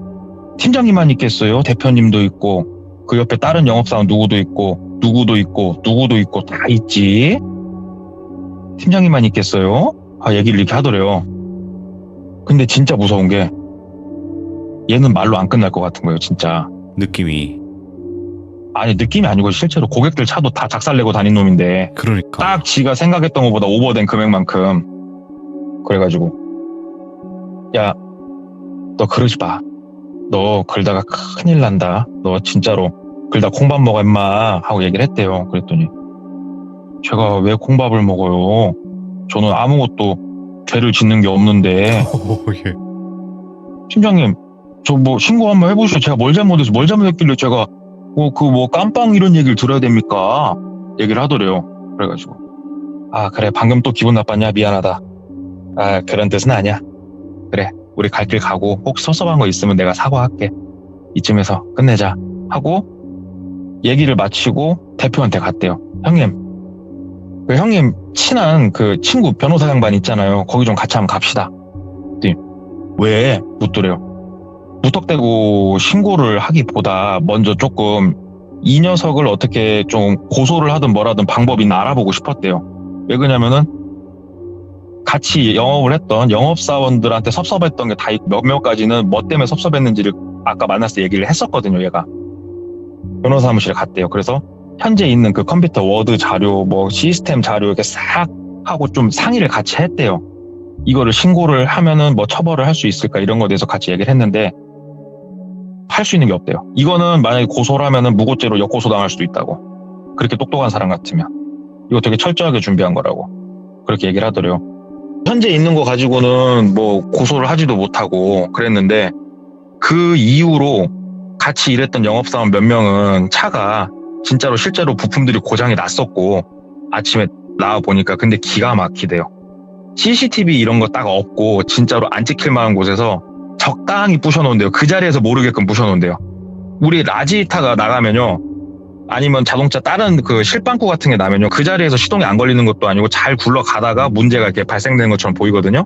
팀장님만 있겠어요. 대표님도 있고 그 옆에 다른 영업사원 누구도 있고 다 있지. 팀장님만 있겠어요? 얘기를 이렇게 하더래요. 근데 진짜 무서운 게 얘는 말로 안 끝날 것 같은 거예요. 진짜 느낌이 아니고 실제로 고객들 차도 다 작살내고 다닌 놈인데 그러니까 딱 지가 생각했던 것보다 오버된 금액만큼. 그래가지고 야 너 그러지 마. 너 그러다가 큰일 난다. 너 진짜로 그러다 콩밥 먹어 임마 하고 얘기를 했대요. 그랬더니 제가 왜 콩밥을 먹어요? 저는 아무것도 죄를 짓는 게 없는데. 예. 팀장님 저 뭐 신고 한번 해보시죠. 제가 뭘 잘못했길래 제가 뭐 깜빵 이런 얘기를 들어야 됩니까? 얘기를 하더래요. 그래가지고 그래 방금 또 기분 나빴냐? 미안하다. 그런 뜻은 아니야. 그래 우리 갈 길 가고 혹시 섭섭한 거 있으면 내가 사과할게. 이쯤에서 끝내자 하고 얘기를 마치고 대표한테 갔대요. 형님 친한 그 친구 변호사 양반 있잖아요. 거기 좀 같이 한번 갑시다. 왜? 묻더래요. 무턱대고 신고를 하기보다 먼저 조금 이 녀석을 어떻게 좀 고소를 하든 뭐라든 방법이 있나 알아보고 싶었대요. 왜 그러냐면은 같이 영업을 했던 영업사원들한테 섭섭했던 게 다 몇몇까지는 뭐 때문에 섭섭했는지를 아까 만났을 때 얘기를 했었거든요. 얘가 변호사 사무실에 갔대요. 그래서 현재 있는 그 컴퓨터 워드 자료 뭐 시스템 자료 이렇게 싹 하고 좀 상의를 같이 했대요. 이거를 신고를 하면은 뭐 처벌을 할 수 있을까 이런 거에 대해서 같이 얘기를 했는데 할 수 있는 게 없대요. 이거는 만약에 고소를 하면은 무고죄로 역고소 당할 수도 있다고. 그렇게 똑똑한 사람 같으면. 이거 되게 철저하게 준비한 거라고. 그렇게 얘기를 하더래요. 현재 있는 거 가지고는 뭐 고소를 하지도 못하고 그랬는데 그 이후로 같이 일했던 영업사원 몇 명은 차가 진짜로 실제로 부품들이 고장이 났었고 아침에 나와 보니까 근데 기가 막히대요. CCTV 이런 거 딱 없고 진짜로 안 찍힐 만한 곳에서 적당히 부셔놓은대요. 그 자리에서 모르게끔 부셔놓은대요. 우리 라지타가 나가면요. 아니면 자동차 다른 그 실방구 같은 게 나면요. 그 자리에서 시동이 안 걸리는 것도 아니고 잘 굴러가다가 문제가 이렇게 발생되는 것처럼 보이거든요.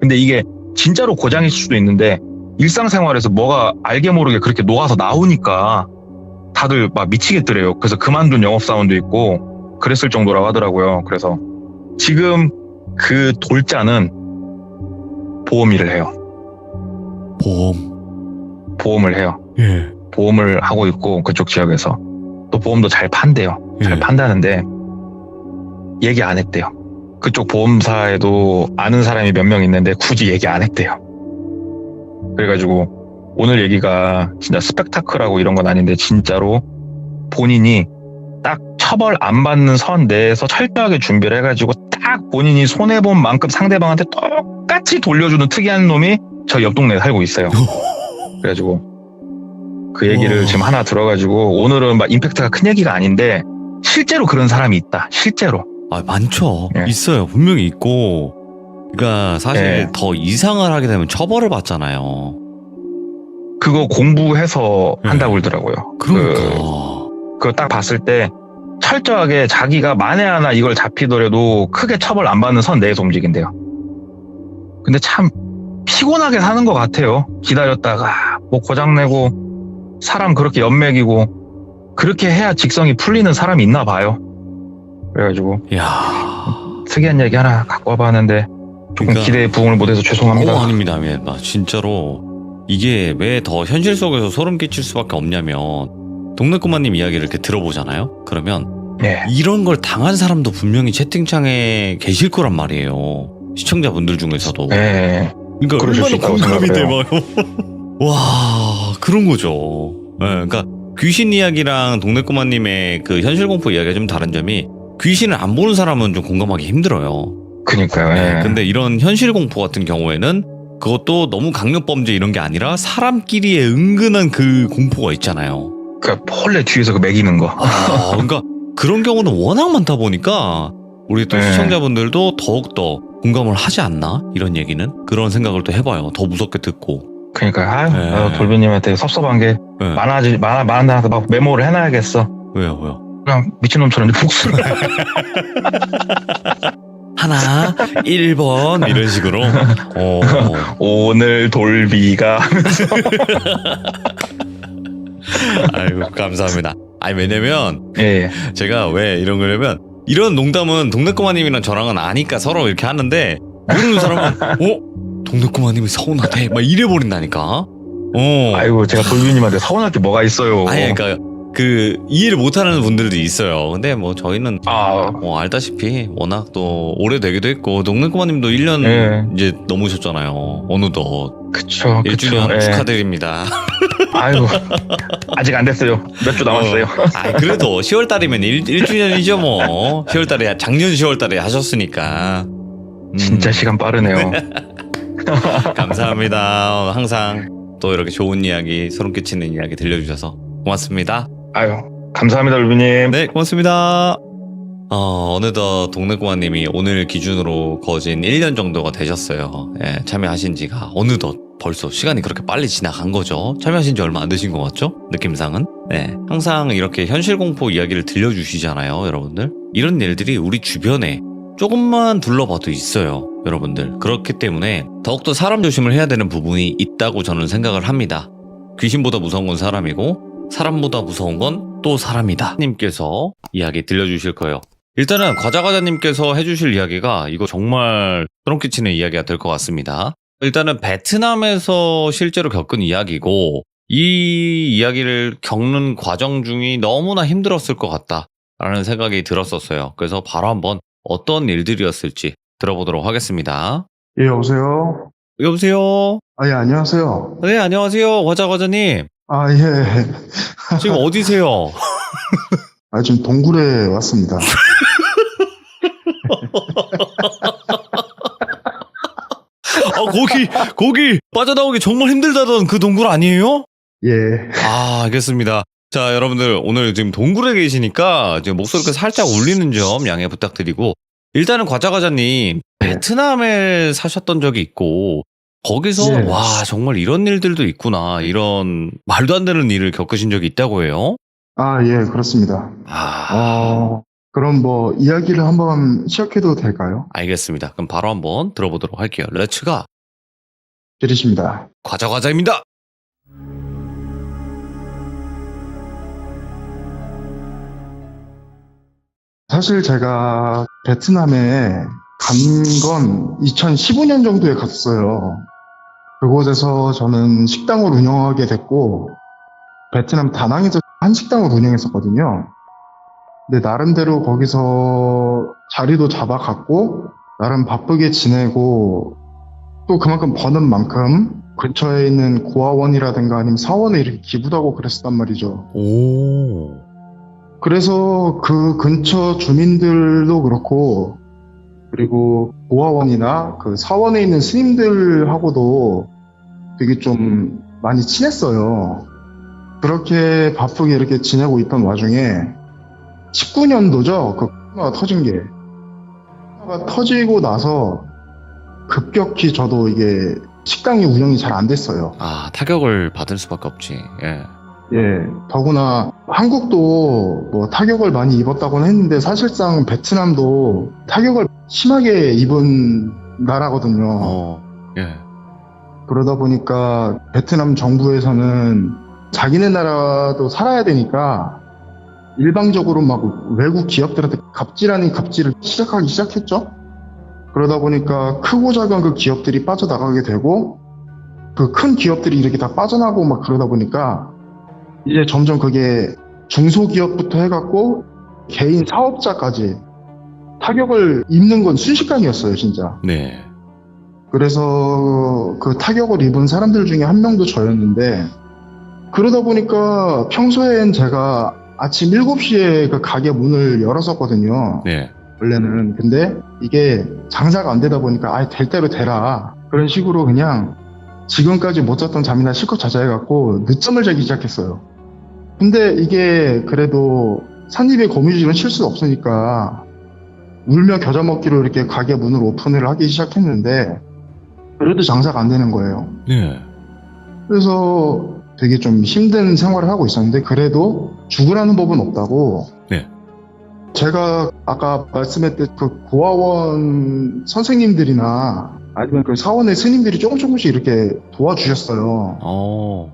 근데 이게 진짜로 고장일 수도 있는데 일상생활에서 뭐가 알게 모르게 그렇게 녹아서 나오니까 다들 막 미치겠더래요. 그래서 그만둔 영업사원도 있고 그랬을 정도라고 하더라고요. 그래서 지금 그 돌자는 보험 일을 해요. 보험을 해요. 예. 보험을 하고 있고 그쪽 지역에서 또 보험도 잘 판대요. 잘 예. 판다는데 얘기 안 했대요. 그쪽 보험사에도 아는 사람이 몇 명 있는데 굳이 얘기 안 했대요. 그래가지고 오늘 얘기가 진짜 스펙타클하고 이런 건 아닌데 진짜로 본인이 딱 처벌 안 받는 선 내에서 철저하게 준비를 해가지고 딱 본인이 손해본 만큼 상대방한테 똑같이 돌려주는 특이한 놈이 저 옆 동네에 살고 있어요. 그래가지고 그 얘기를 지금 하나 들어가지고 오늘은 막 임팩트가 큰 얘기가 아닌데 실제로 그런 사람이 있다. 실제로. 아, 많죠. 예. 있어요. 분명히 있고. 그러니까 사실 예. 더 이상을 하게 되면 처벌을 받잖아요. 그거 공부해서 예. 한다고 그러더라고요. 그러니까. 그거 딱 봤을 때 철저하게 자기가 만에 하나 이걸 잡히더라도 크게 처벌 안 받는 선 내에서 움직인대요. 근데 참 피곤하게 사는 것 같아요. 기다렸다가 뭐 고장내고 사람 그렇게 연맥이고 그렇게 해야 직성이 풀리는 사람이 있나 봐요. 그래가지고 야. 특이한 얘기 하나 갖고 와봤는데 조금 그러니까- 기대에 부응을 못해서 죄송합니다. 아닙니다. 아닙니다. 진짜로 이게 왜 더 현실 속에서 소름 끼칠 수밖에 없냐면 동네꼬마님 이야기를 이렇게 들어보잖아요. 그러면 네. 이런 걸 당한 사람도 분명히 채팅창에 계실 거란 말이에요. 시청자분들 중에서도. 네. 그러니까 그러실 수 얼마나 있다고 공감이 생각해요. 돼봐요. 와, 그런 거죠. 예, 그러니까 귀신 이야기랑 동네꼬마님의 그 현실 공포 이야기가 좀 다른 점이 귀신을 안 보는 사람은 좀 공감하기 힘들어요. 그니까요. 네, 예. 근데 이런 현실 공포 같은 경우에는 그것도 너무 강력범죄 이런 게 아니라 사람끼리의 은근한 그 공포가 있잖아요. 그러니까 폴레 뒤에서 그 매기는 거. 그러니까 그런 경우는 워낙 많다 보니까 우리 또 네. 시청자분들도 더욱더 공감을 하지 않나? 이런 얘기는 그런 생각을 또 해봐요. 더 무섭게 듣고. 그러니까 아유, 네. 나도 돌비님한테 섭섭한 게 네. 많아서 막 메모를 해놔야겠어. 왜요? 그냥 미친놈처럼 이제 복수를. 하나, 1번 이런 식으로. 오늘 돌비가 아이고 감사합니다. 아니 왜냐면 예. 제가 왜 이런 거냐면 이런 농담은 동네꼬마님이랑 저랑은 아니까 서로 이렇게 하는데 모르는 사람은 동네꼬마님이 서운하대 막 이래버린다니까. 아이고 제가 돌비님한테 서운할 게 뭐가 있어요. 아니 그러니까 그 이해를 못하는 분들도 있어요. 근데 뭐 저희는 알다시피 워낙 또 오래되기도 했고 동네꼬마님도 1년 예. 이제 넘으셨잖아요. 어느덧 그쵸. 1주년 예. 축하드립니다. 아이고 아직 안 됐어요. 몇 주 남았어요. 그래도 10월달이면 1주년이죠 뭐. 10월달에 작년 10월달에 하셨으니까. 진짜 시간 빠르네요. 감사합니다. 항상 또 이렇게 좋은 이야기, 소름 끼치는 이야기 들려주셔서 고맙습니다. 아유 감사합니다 돌비님. 네, 고맙습니다. 어느덧 동네꼬마님이 오늘 기준으로 거진 1년 정도가 되셨어요. 예, 참여하신 지가 어느덧 벌써 시간이 그렇게 빨리 지나간 거죠. 참여하신 지 얼마 안 되신 것 같죠? 느낌상은. 네, 항상 이렇게 현실 공포 이야기를 들려주시잖아요, 여러분들. 이런 일들이 우리 주변에 조금만 둘러봐도 있어요, 여러분들. 그렇기 때문에 더욱더 사람 조심을 해야 되는 부분이 있다고 저는 생각을 합니다. 귀신보다 무서운 건 사람이고 사람보다 무서운 건 또 사람이다. 님께서 이야기 들려주실 거예요. 일단은 과자과자님께서 해주실 이야기가 이거 정말 소름 끼치는 이야기가 될 것 같습니다. 일단은 베트남에서 실제로 겪은 이야기고 이 이야기를 겪는 과정 중이 너무나 힘들었을 것 같다라는 생각이 들었었어요. 그래서 바로 한번 어떤 일들이었을지 들어보도록 하겠습니다. 예, 여보세요? 여보세요? 예, 안녕하세요. 네, 안녕하세요. 과자과자님. 예. 지금 어디세요? 지금 동굴에 왔습니다. 거기 빠져나오기 정말 힘들다던 그 동굴 아니에요? 예. 알겠습니다. 자, 여러분들 오늘 지금 동굴에 계시니까 지금 목소리가 살짝 울리는 점 양해 부탁드리고, 일단은 과자과자님 베트남에 사셨던 적이 있고 거기서 예. 와 정말 이런 일들도 있구나, 이런 말도 안 되는 일을 겪으신 적이 있다고 해요? 예, 그렇습니다. 그럼 뭐, 이야기를 한번 시작해도 될까요? 알겠습니다. 그럼 바로 한번 들어보도록 할게요. 렛츠가 들으십니다. 과자과자입니다. 사실 제가 베트남에 간 건 2015년 정도에 갔어요. 그곳에서 저는 식당을 운영하게 됐고, 베트남 다낭에서 한식당을 운영했었거든요. 근데 나름대로 거기서 자리도 잡아갔고, 나름 바쁘게 지내고, 또 그만큼 버는 만큼 근처에 있는 고아원이라든가 아니면 사원에 이렇게 기부도 하고 그랬었단 말이죠. 오. 그래서 그 근처 주민들도 그렇고, 그리고 고아원이나 그 사원에 있는 스님들하고도 되게 좀 많이 친했어요. 그렇게 바쁘게 이렇게 지내고 있던 와중에 19년도죠. 그 코로나가 터진 게. 코로나가 터지고 나서 급격히 저도 이게 식당이 운영이 잘 안 됐어요. 타격을 받을 수밖에 없지. 예. 예, 더구나 한국도 뭐 타격을 많이 입었다고는 했는데 사실상 베트남도 타격을 심하게 입은 나라거든요. 예. 그러다 보니까 베트남 정부에서는 자기네 나라도 살아야 되니까 일방적으로 막 외국 기업들한테 갑질 아닌 갑질을 시작하기 시작했죠. 그러다 보니까 크고 작은 그 기업들이 빠져나가게 되고, 그 큰 기업들이 이렇게 다 빠져나가고 막 그러다 보니까 이제 점점 그게 중소기업부터 해갖고 개인 사업자까지 타격을 입는 건 순식간이었어요, 진짜. 네. 그래서 그 타격을 입은 사람들 중에 한 명도 저였는데, 그러다 보니까 평소엔 제가 아침 7시에 그 가게 문을 열었었거든요. 네. 원래는. 근데 이게 장사가 안 되다 보니까 될 대로 되라, 그런 식으로 그냥 지금까지 못 잤던 잠이나 실컷 자자 해갖고 늦잠을 자기 시작했어요. 근데 이게 그래도 산입에 거미줄은 칠 수 없으니까 울며 겨자 먹기로 이렇게 가게 문을 오픈을 하기 시작했는데, 그래도 장사가 안 되는 거예요. 네. 그래서 되게 좀 힘든 생활을 하고 있었는데, 그래도 죽으라는 법은 없다고. 네. 제가 아까 말씀했던 그 고아원 선생님들이나 아니면 그 사원의 스님들이 조금씩 이렇게 도와주셨어요.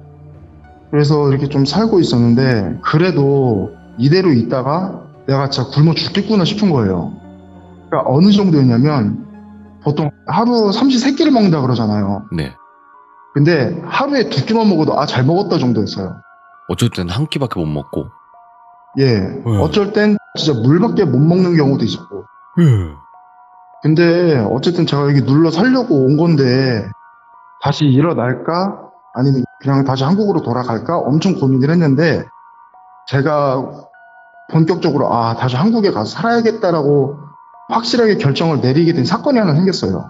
그래서 이렇게 좀 살고 있었는데, 그래도 이대로 있다가 내가 진짜 굶어 죽겠구나 싶은 거예요. 그러니까 어느 정도였냐면, 보통 하루 삼시세끼를 먹는다 그러잖아요. 네. 근데 하루에 2끼만 먹어도 잘 먹었다 정도였어요. 어쩔 땐 한 끼밖에 못 먹고. 예. 어쩔 땐 진짜 물밖에 못 먹는 경우도 있었고. 근데 어쨌든 제가 여기 눌러 살려고 온 건데, 다시 일어날까? 아니면 그냥 다시 한국으로 돌아갈까? 엄청 고민을 했는데, 제가 본격적으로 다시 한국에 가서 살아야겠다라고 확실하게 결정을 내리게 된 사건이 하나 생겼어요.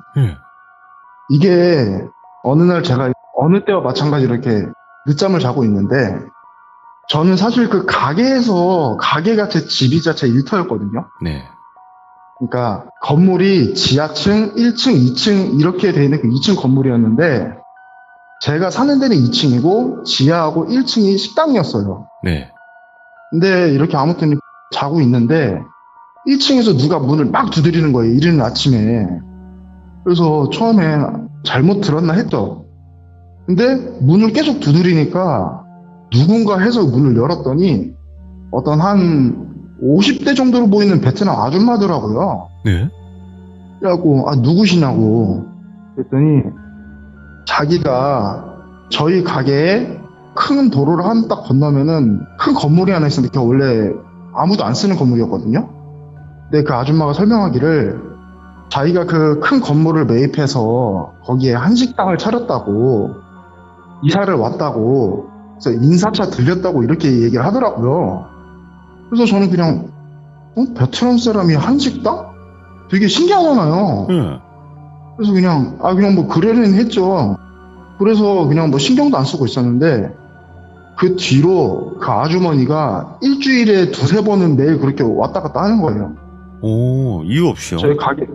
이게 어느 날 제가 어느 때와 마찬가지로 이렇게 늦잠을 자고 있는데, 저는 사실 그 가게가 제 집이자 제 일터였거든요. 네. 그러니까 건물이 지하층, 1층, 2층 이렇게 돼 있는 그 2층 건물이었는데, 제가 사는 데는 2층이고 지하하고 1층이 식당이었어요. 네. 근데 이렇게 아무튼 자고 있는데 1층에서 누가 문을 막 두드리는 거예요, 이른 아침에. 그래서 처음에 잘못 들었나 했죠. 근데 문을 계속 두드리니까 누군가 해서 문을 열었더니 어떤 한 50대 정도로 보이는 베트남 아줌마더라고요. 네. 그래갖고 누구시냐고 그랬더니, 자기가 저희 가게에 큰 도로를 한 딱 건너면은 큰 건물이 하나 있었는데, 그게 원래 아무도 안 쓰는 건물이었거든요. 근데 그 아줌마가 설명하기를 자기가 그 큰 건물을 매입해서 거기에 한식당을 차렸다고, 이사를 왔다고, 그래서 인사차 들렸다고 이렇게 얘기를 하더라고요. 그래서 저는 그냥 베트남 사람이 한식당? 되게 신기하잖아요. 예. 그래서 그냥 뭐 그러려니 했죠. 그래서 그냥 뭐 신경도 안 쓰고 있었는데, 그 뒤로 그 아주머니가 일주일에 두세 번은 매일 그렇게 왔다 갔다 하는 거예요. 오, 이유 없이요? 저희 가게.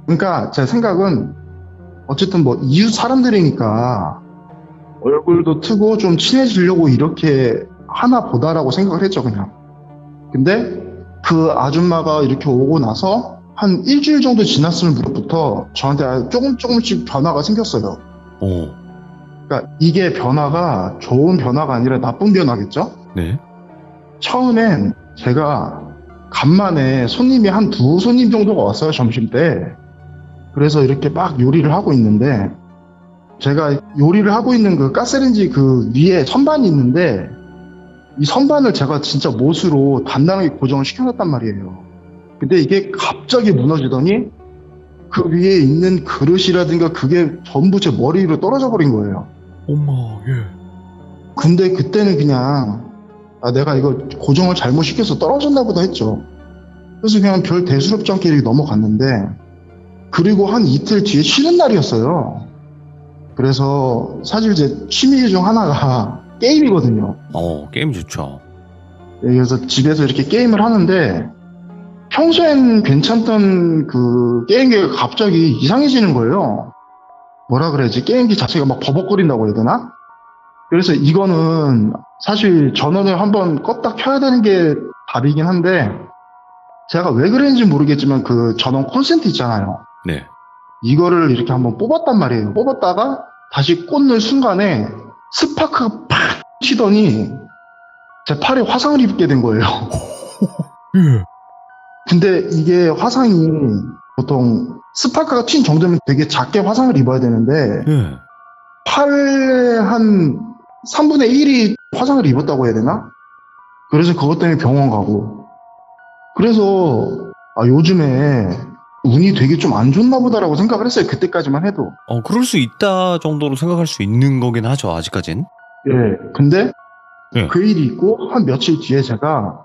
그러니까 제 생각은 어쨌든 뭐 이웃 사람들이니까 얼굴도 트고 좀 친해지려고 이렇게 하나 보다라고 생각을 했죠, 그냥. 근데 그 아줌마가 이렇게 오고 나서 한 일주일 정도 지났을 무렵부터 저한테 조금씩 변화가 생겼어요. 오. 그러니까 이게 변화가 좋은 변화가 아니라 나쁜 변화겠죠? 네. 처음엔 제가 간만에 손님이 한 두 손님 정도가 왔어요, 점심 때. 그래서 이렇게 막 요리를 하고 있는데, 제가 요리를 하고 있는 그 가스레인지 그 위에 선반이 있는데, 이 선반을 제가 진짜 못으로 단단하게 고정을 시켜놨단 말이에요. 근데 이게 갑자기 무너지더니 그 위에 있는 그릇이라든가 그게 전부 제 머리 위로 떨어져 버린 거예요. 어머, 예. 근데 그때는 그냥 내가 이거 고정을 잘못 시켜서 떨어졌나 보다 했죠. 그래서 그냥 별 대수롭지 않게 이렇게 넘어갔는데, 그리고 한 이틀 뒤에 쉬는 날이었어요. 그래서 사실 제 취미 중 하나가 게임이거든요. 게임 좋죠. 그래서 집에서 이렇게 게임을 하는데, 평소엔 괜찮던 그 게임기가 갑자기 이상해지는 거예요. 뭐라 그래야지? 게임기 자체가 막 버벅거린다고 해야 되나? 그래서 이거는 사실 전원을 한번 껐다 켜야 되는 게 답이긴 한데, 제가 왜 그랬는지 모르겠지만 그 전원 콘센트 있잖아요. 네. 이거를 이렇게 한번 뽑았단 말이에요. 뽑았다가 다시 꽂는 순간에 스파크가 팍 튀더니 제 팔에 화상을 입게 된 거예요. 예. 근데 이게 화상이 보통 스파크가 튄 정도면 되게 작게 화상을 입어야 되는데, 예. 팔에 한 3분의 1이 화상을 입었다고 해야 되나? 그래서 그것 때문에 병원 가고. 그래서 요즘에 운이 되게 좀 안 좋나 보다라고 생각을 했어요. 그때까지만 해도. 그럴 수 있다 정도로 생각할 수 있는 거긴 하죠, 아직까진. 예. 근데 예. 그 일이 있고 한 며칠 뒤에 제가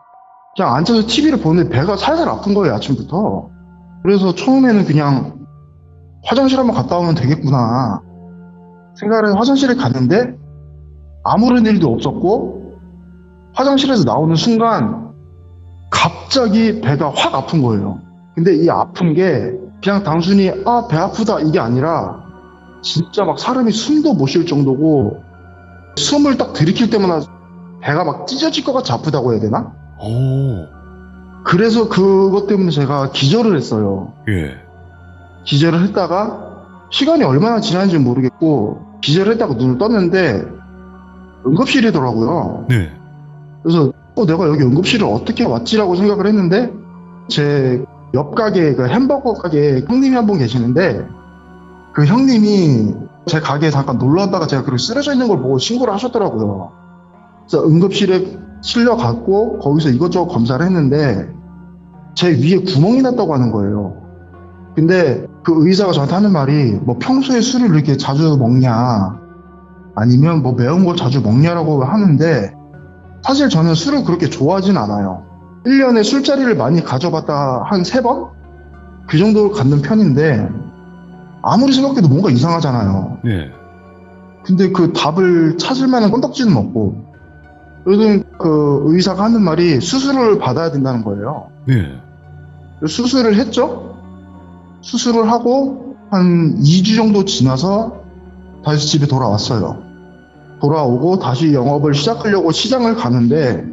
그냥 앉아서 TV를 보는데 배가 살살 아픈 거예요, 아침부터. 그래서 처음에는 그냥 화장실 한번 갔다 오면 되겠구나 생각을 해서 화장실에 갔는데 아무런 일도 없었고, 화장실에서 나오는 순간 갑자기 배가 확 아픈 거예요. 근데 이 아픈 게 그냥 단순히 배 아프다 이게 아니라 진짜 막 사람이 숨도 못 쉴 정도고, 숨을 딱 들이킬 때마다 배가 막 찢어질 것 같이 아프다고 해야 되나? 오. 그래서 그것 때문에 제가 기절을 했어요. 예. 기절을 했다가 시간이 얼마나 지났는지 모르겠고, 기절을 했다가 눈을 떴는데 응급실이더라고요. 네. 그래서 내가 여기 응급실을 어떻게 왔지라고 생각을 했는데, 제 옆 가게 그 햄버거 가게 형님이 한 분 계시는데, 그 형님이 제 가게에 잠깐 놀러 왔다가 제가 그렇게 쓰러져 있는 걸 보고 신고를 하셨더라고요. 그래서 응급실에 실려갔고 거기서 이것저것 검사를 했는데 제 위에 구멍이 났다고 하는 거예요. 근데 그 의사가 저한테 하는 말이 뭐 평소에 술을 이렇게 자주 먹냐 아니면 뭐 매운 걸 자주 먹냐라고 하는데, 사실 저는 술을 그렇게 좋아하진 않아요. 1년에 술자리를 많이 가져봤다 한 3번? 그 정도를 갖는 편인데 아무리 생각해도 뭔가 이상하잖아요. 예. 근데 그 답을 찾을 만한 건덕지는 없고, 그래서 그 의사가 하는 말이 수술을 받아야 된다는 거예요. 예. 수술을 했죠? 수술을 하고 한 2주 정도 지나서 다시 집에 돌아왔어요. 돌아오고 다시 영업을 시작하려고 시장을 가는데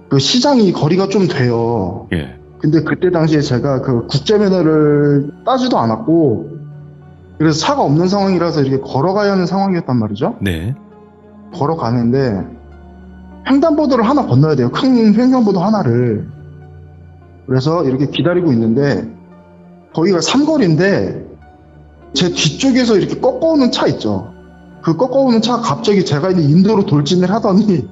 그 시장이 거리가 좀 돼요. 예. 근데 그때 당시에 제가 그 국제면허를 따지도 않았고, 그래서 차가 없는 상황이라서 이렇게 걸어가야 하는 상황이었단 말이죠. 네. 걸어가는데 횡단보도를 하나 건너야 돼요. 큰 횡단보도 하나를. 그래서 이렇게 기다리고 있는데 거기가 삼거리인데 제 뒤쪽에서 이렇게 꺾어오는 차 있죠. 그 꺾어오는 차가 갑자기 제가 있는 인도로 돌진을 하더니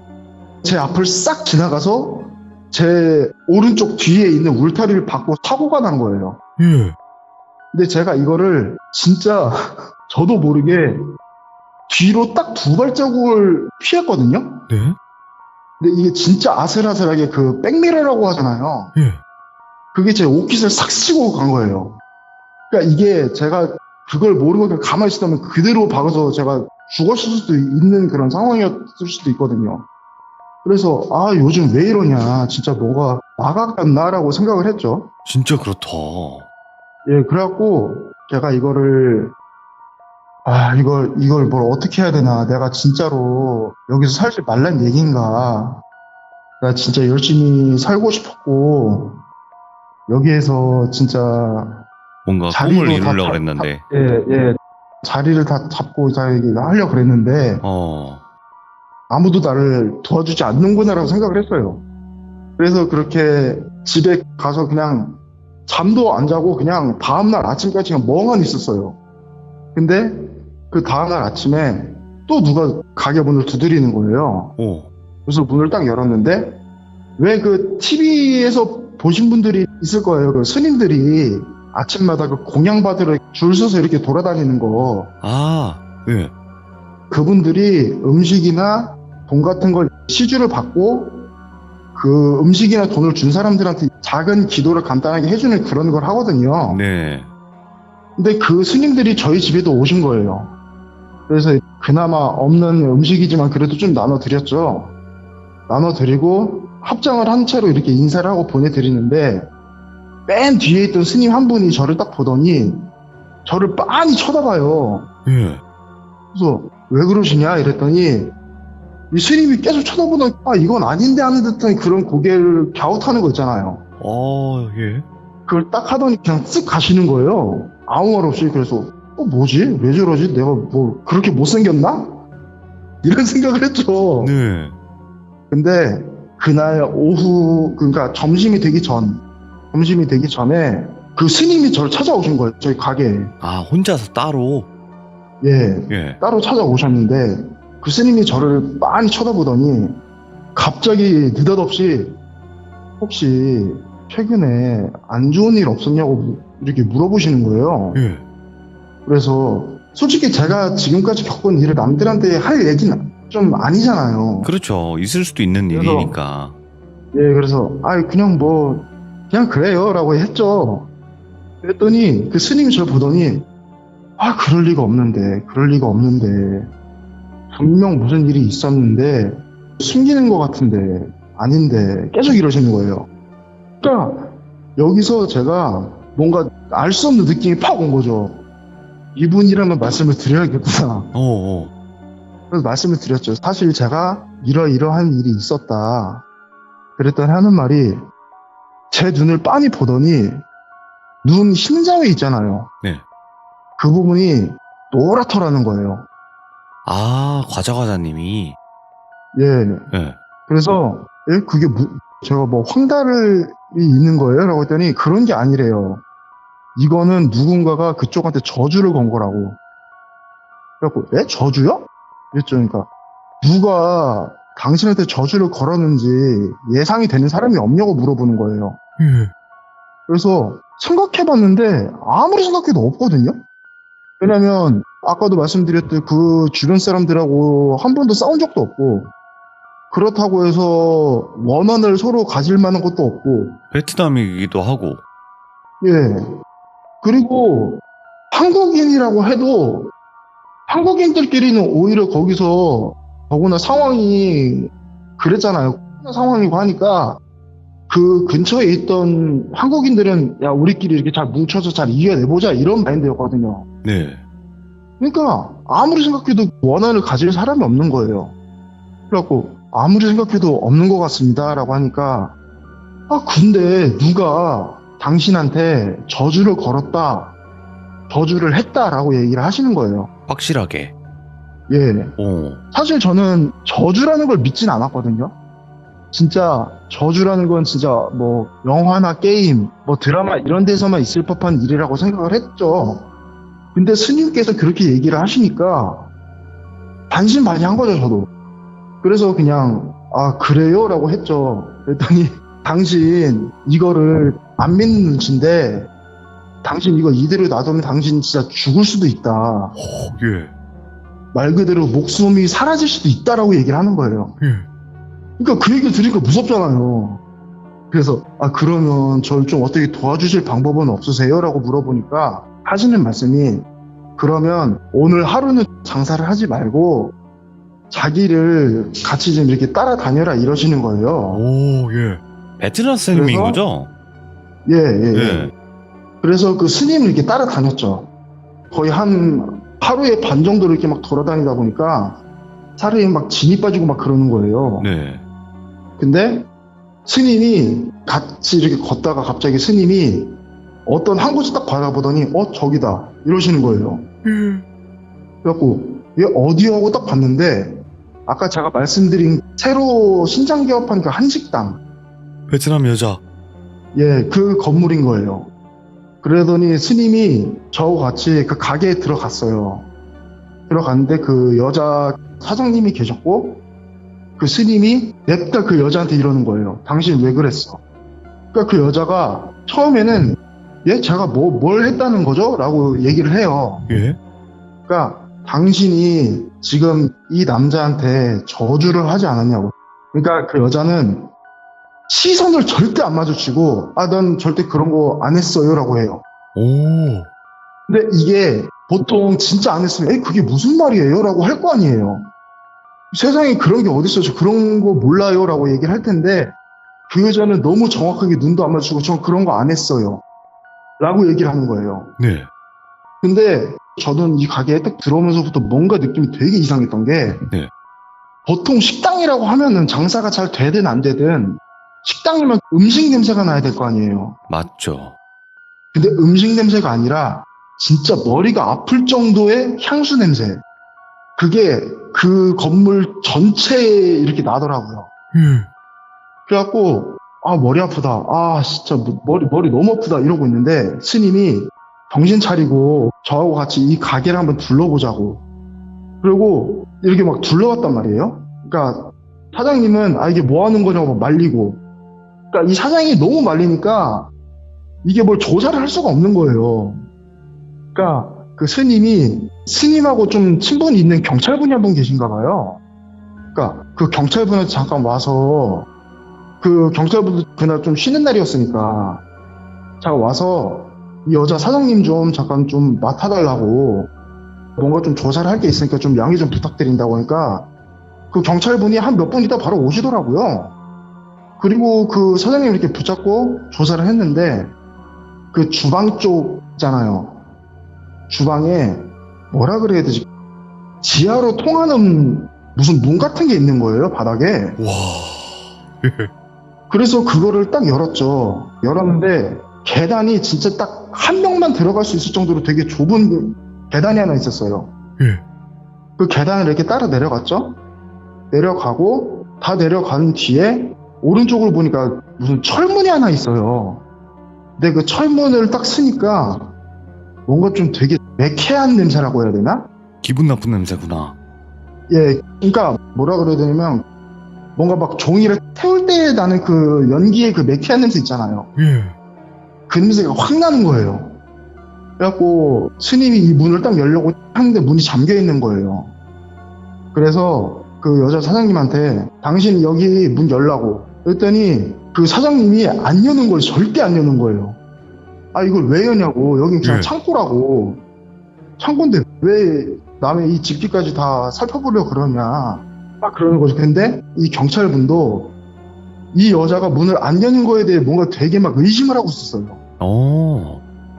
제 앞을 싹 지나가서 제 오른쪽 뒤에 있는 울타리를 받고 사고가 난 거예요. 예. 근데 제가 이거를 진짜 저도 모르게 뒤로 딱 2발자국을 피했거든요. 네. 근데 이게 진짜 아슬아슬하게 그 백미러라고 하잖아요. 예. 그게 제 옷깃을 싹 치고 간 거예요. 그러니까 이게 제가 그걸 모르고 그냥 가만히 있었다면 그대로 박아서 제가 죽었을 수도 있는 그런 상황이었을 수도 있거든요. 그래서 아 요즘 왜 이러냐 진짜 뭐가 나갔나라고 생각을 했죠. 진짜 그렇다. 예, 그래갖고 제가 이거를 이걸 뭘 어떻게 해야 되나, 내가 진짜로 여기서 살지 말란 얘기인가, 나 진짜 열심히 살고 싶었고 여기에서 진짜 뭔가 자리로 꿈을 다 이루려고 잡- 했는데. 예, 자리를 다 잡고 하려고 그랬는데 아무도 나를 도와주지 않는구나라고 생각을 했어요. 그래서 그렇게 집에 가서 그냥 잠도 안 자고 그냥 다음날 아침까지 그냥 멍하니 있었어요. 근데 그 다음날 아침에 또 누가 가게 문을 두드리는 거예요. 오. 그래서 문을 딱 열었는데, 왜 그 TV에서 보신 분들이 있을 거예요. 그 스님들이 아침마다 그 공양 받으러 줄 서서 이렇게 돌아다니는 거. 아, 예. 그분들이 음식이나 돈 같은 걸 시주를 받고 그 음식이나 돈을 준 사람들한테 작은 기도를 간단하게 해주는 그런 걸 하거든요. 네. 근데 그 스님들이 저희 집에도 오신 거예요. 그래서 그나마 없는 음식이지만 그래도 좀 나눠드렸죠. 나눠드리고 합장을 한 채로 이렇게 인사를 하고 보내드리는데, 맨 뒤에 있던 스님 한 분이 저를 딱 보더니 저를 빤히 쳐다봐요. 예. 그래서 왜 그러시냐 이랬더니 이 스님이 계속 쳐다보더니 이건 아닌데 하는 듯한 그런 고개를 갸웃하는 거 있잖아요. 예. 그걸 딱 하더니 그냥 쓱 가시는 거예요. 아무 말 없이. 그래서 뭐지? 왜 저러지? 내가 뭐 그렇게 못생겼나? 이런 생각을 했죠. 네. 근데 그날 오후, 그러니까 점심이 되기 전에 그 스님이 저를 찾아오신 거예요. 저희 가게에. 아, 혼자서 따로? 예. 예. 따로 찾아오셨는데 그 스님이 저를 빤히 쳐다보더니 갑자기 느닷없이 혹시 최근에 안 좋은 일 없었냐고 이렇게 물어보시는 거예요. 예. 그래서 솔직히 제가 지금까지 겪은 일을 남들한테 할 얘기는 좀 아니잖아요. 그렇죠. 있을 수도 있는 그래서- 일이니까. 예, 그래서 그냥 그래요 라고 했죠. 그랬더니 그 스님이 저를 보더니 그럴 리가 없는데 분명 무슨 일이 있었는데 숨기는 것 같은데 아닌데 계속 이러시는 거예요. 그러니까 여기서 제가 뭔가 알 수 없는 느낌이 팍 온 거죠. 이분이라면 말씀을 드려야겠구나. 그래서 말씀을 드렸죠. 사실 제가 이러한 일이 있었다. 그랬더니 하는 말이, 제 눈을 빤히 보더니 눈 흰자위 있잖아요. 네. 그 부분이 노랗더라는 거예요. 아, 과자님이. 예. 예. 그래서 그게 제가 뭐 황달이 있는 거예요? 라고 했더니 그런 게 아니래요. 이거는 누군가가 그쪽한테 저주를 건 거라고. 그래갖고 저주요? 그랬죠. 그러니까 누가 당신한테 저주를 걸었는지 예상이 되는 사람이 없냐고 물어보는 거예요. 예. 그래서 생각해봤는데 아무리 생각해도 없거든요. 왜냐면 아까도 말씀드렸듯 그 주변 사람들하고 한 번도 싸운 적도 없고, 그렇다고 해서 원한을 서로 가질 만한 것도 없고, 베트남이기도 하고. 예. 그리고 한국인이라고 해도 한국인들끼리는 오히려 거기서 더구나 상황이 그랬잖아요. 상황이고 하니까 그 근처에 있던 한국인들은 야, 우리끼리 이렇게 잘 뭉쳐서 잘 이겨내보자 이런 마인드였거든요. 네. 그러니까 아무리 생각해도 원한을 가질 사람이 없는 거예요. 그래갖고 아무리 생각해도 없는 것 같습니다 라고 하니까, 근데 누가 당신한테 저주를 걸었다, 저주를 했다라고 얘기를 하시는 거예요. 확실하게. 예. 사실 저는 저주라는 걸 믿진 않았거든요. 진짜 저주라는 건 진짜 뭐 영화나 게임, 뭐 드라마 이런 데서만 있을 법한 일이라고 생각을 했죠. 근데 스님께서 그렇게 얘기를 하시니까 반신반의한 거죠, 저도. 그래서 그냥 그래요? 라고 했죠. 그랬더니 당신 이거를 안 믿는 눈치인데 당신 이거 이대로 놔두면 당신 진짜 죽을 수도 있다. 예. 말 그대로 목숨이 사라질 수도 있다라고 얘기를 하는 거예요. 예. 그러니까 그 얘기를 들으니까 무섭잖아요. 그래서 그러면 저를 좀 어떻게 도와주실 방법은 없으세요? 라고 물어보니까 하시는 말씀이 그러면 오늘 하루는 장사를 하지 말고 자기를 같이 좀 이렇게 따라다녀라 이러시는 거예요. 오, 예. 베트남 스님인 그래서? 거죠? 예, 예, 예. 예. 그래서 그 스님을 이렇게 따라다녔죠. 거의 한 하루에 반 정도를 이렇게 막 돌아다니다 보니까 살이 막 진이 빠지고 막 그러는 거예요. 네. 근데 스님이 같이 이렇게 걷다가 갑자기 스님이 어떤 한 곳을 딱 바라보더니 저기다 이러시는 거예요. 그래갖고 얘 어디요 하고 딱 봤는데 아까 제가 말씀드린 새로 신장 개업한 그 한식당 베트남 여자. 예, 그 건물인 거예요. 그러더니 스님이 저하고 같이 그 가게에 들어갔어요. 들어갔는데 그 여자 사장님이 계셨고 그 스님이 냅다 그 여자한테 이러는 거예요. 당신 왜 그랬어? 그러니까 그 여자가 처음에는 제가 뭘 했다는 거죠? 라고 얘기를 해요. 예. 그러니까 당신이 지금 이 남자한테 저주를 하지 않았냐고. 그러니까 그 여자는 시선을 절대 안 마주치고 난 절대 그런 거 안 했어요 라고 해요. 오. 근데 이게 보통 진짜 안 했으면 그게 무슨 말이에요? 라고 할 거 아니에요. 세상에 그런 게 어딨어? 저 그런 거 몰라요 라고 얘기를 할 텐데 그 여자는 너무 정확하게 눈도 안 마주치고 저 그런 거 안 했어요 라고 얘기를 하는 거예요. 네. 근데 저는 이 가게에 딱 들어오면서부터 뭔가 느낌이 되게 이상했던 게 네. 보통 식당이라고 하면은 장사가 잘 되든 안 되든 식당이면 음식 냄새가 나야 될 거 아니에요. 맞죠. 근데 음식 냄새가 아니라 진짜 머리가 아플 정도의 향수 냄새. 그게 그 건물 전체에 이렇게 나더라고요. 그래갖고 머리 아프다. 진짜 머리 너무 아프다 이러고 있는데 스님이 정신 차리고 저하고 같이 이 가게를 한번 둘러보자고. 그리고 이렇게 막 둘러봤단 말이에요. 그러니까 사장님은 이게 뭐 하는 거냐고 막 말리고. 그러니까 이 사장이 너무 말리니까 이게 뭘 조사를 할 수가 없는 거예요. 그러니까 그 스님하고 좀 친분이 있는 경찰분이 한 분 계신가 봐요. 그러니까 그 경찰분한테 잠깐 와서 그 경찰분도 그날 좀 쉬는 날이었으니까 잠깐 와서 이 여자 사장님 좀 잠깐 좀 맡아달라고 뭔가 좀 조사를 할 게 있으니까 좀 양해 좀 부탁드린다고 하니까 그 경찰분이 한 몇 분 있다 바로 오시더라고요. 그리고 그 사장님 이렇게 붙잡고 조사를 했는데 그 주방 쪽 있잖아요. 주방에 뭐라 그래야 되지? 지하로 통하는 무슨 문 같은 게 있는 거예요, 바닥에. 와. 그래서 그거를 딱 열었죠. 열었는데 계단이 진짜 딱 한 명만 들어갈 수 있을 정도로 되게 좁은 계단이 하나 있었어요. 예. 그 계단을 이렇게 따라 내려갔죠. 내려가고 다 내려간 뒤에 오른쪽을 보니까 무슨 철문이 하나 있어요. 근데 그 철문을 딱 쓰니까 뭔가 좀 되게 매캐한 냄새라고 해야 되나? 기분 나쁜 냄새구나. 예, 그러니까 뭐라 그래야 되냐면 뭔가 막 종이를 태울 때 나는 그 연기의 그 매캐한 냄새 있잖아요. 예. 그 냄새가 확 나는 거예요. 그래갖고 스님이 이 문을 딱 열려고 하는데 문이 잠겨 있는 거예요. 그래서 그 여자 사장님한테 당신 여기 문 열라고 그랬더니 그 사장님이 안 여는 거예요. 절대 안 여는 거예요. 이걸 왜 여냐고. 여긴 그냥 예. 창고라고. 창고인데 왜 남의 이 집기까지 다 살펴보려고 그러냐. 막 그러는 거죠. 근데 이 경찰분도 이 여자가 문을 안 여는 거에 대해 뭔가 되게 막 의심을 하고 있었어요.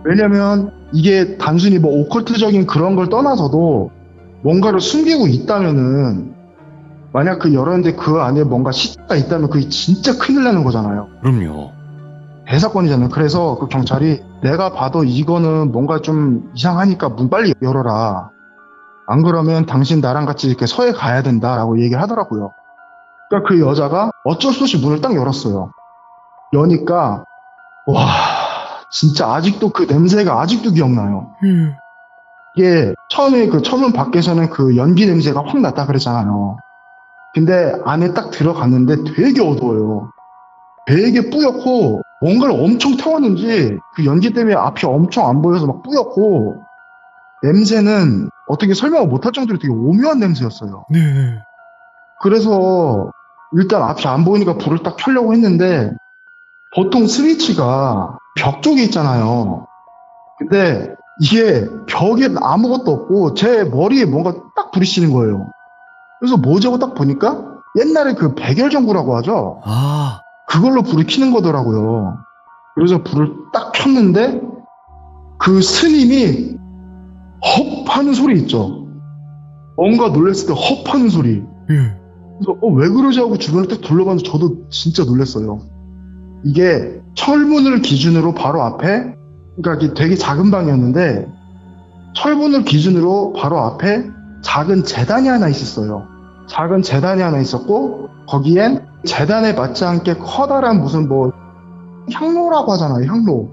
왜냐면 이게 단순히 뭐 오컬트적인 그런 걸 떠나서도 뭔가를 숨기고 있다면은 만약 그 열었는데 그 안에 뭔가 시체가 있다면 그게 진짜 큰일 나는 거잖아요. 그럼요. 대사건이잖아요. 그래서 그 경찰이 내가 봐도 이거는 뭔가 좀 이상하니까 문 빨리 열어라. 안 그러면 당신 나랑 같이 이렇게 서해 가야 된다라고 얘기를 하더라고요. 그러니까 그 여자가 어쩔 수 없이 문을 딱 열었어요. 여니까 와 진짜 아직도 그 냄새가 아직도 기억나요. 이게 처음에 그 철문 밖에서는 그 연기 냄새가 확 났다 그랬잖아요. 근데 안에 딱 들어갔는데 되게 어두워요. 되게 뿌옇고 뭔가를 엄청 태웠는지 그 연기 때문에 앞이 엄청 안 보여서 막 뿌옇고 냄새는 어떻게 설명을 못할 정도로 되게 오묘한 냄새였어요. 네. 그래서 일단 앞이 안 보이니까 불을 딱 켜려고 했는데 보통 스위치가 벽 쪽에 있잖아요. 근데 이게 벽에 아무것도 없고 제 머리에 뭔가 딱 불이 씌는 거예요. 그래서 뭐지 하고 딱 보니까 옛날에 그 백열전구라고 하죠. 아. 그걸로 불을 켜는 거더라고요. 그래서 불을 딱 켰는데 그 스님이 헙 하는 소리 있죠. 뭔가 놀랬을 때 헙 하는 소리. 예. 그래서 왜 그러지 하고 주변을 딱 둘러봤는데 저도 진짜 놀랐어요. 이게 철문을 기준으로 바로 앞에, 그러니까 이게 되게 작은 방이었는데 철문을 기준으로 바로 앞에 작은 제단이 하나 있었어요. 작은 제단이 하나 있었고 거기엔 제단에 맞지 않게 커다란 무슨 뭐 향로라고 하잖아요. 향로.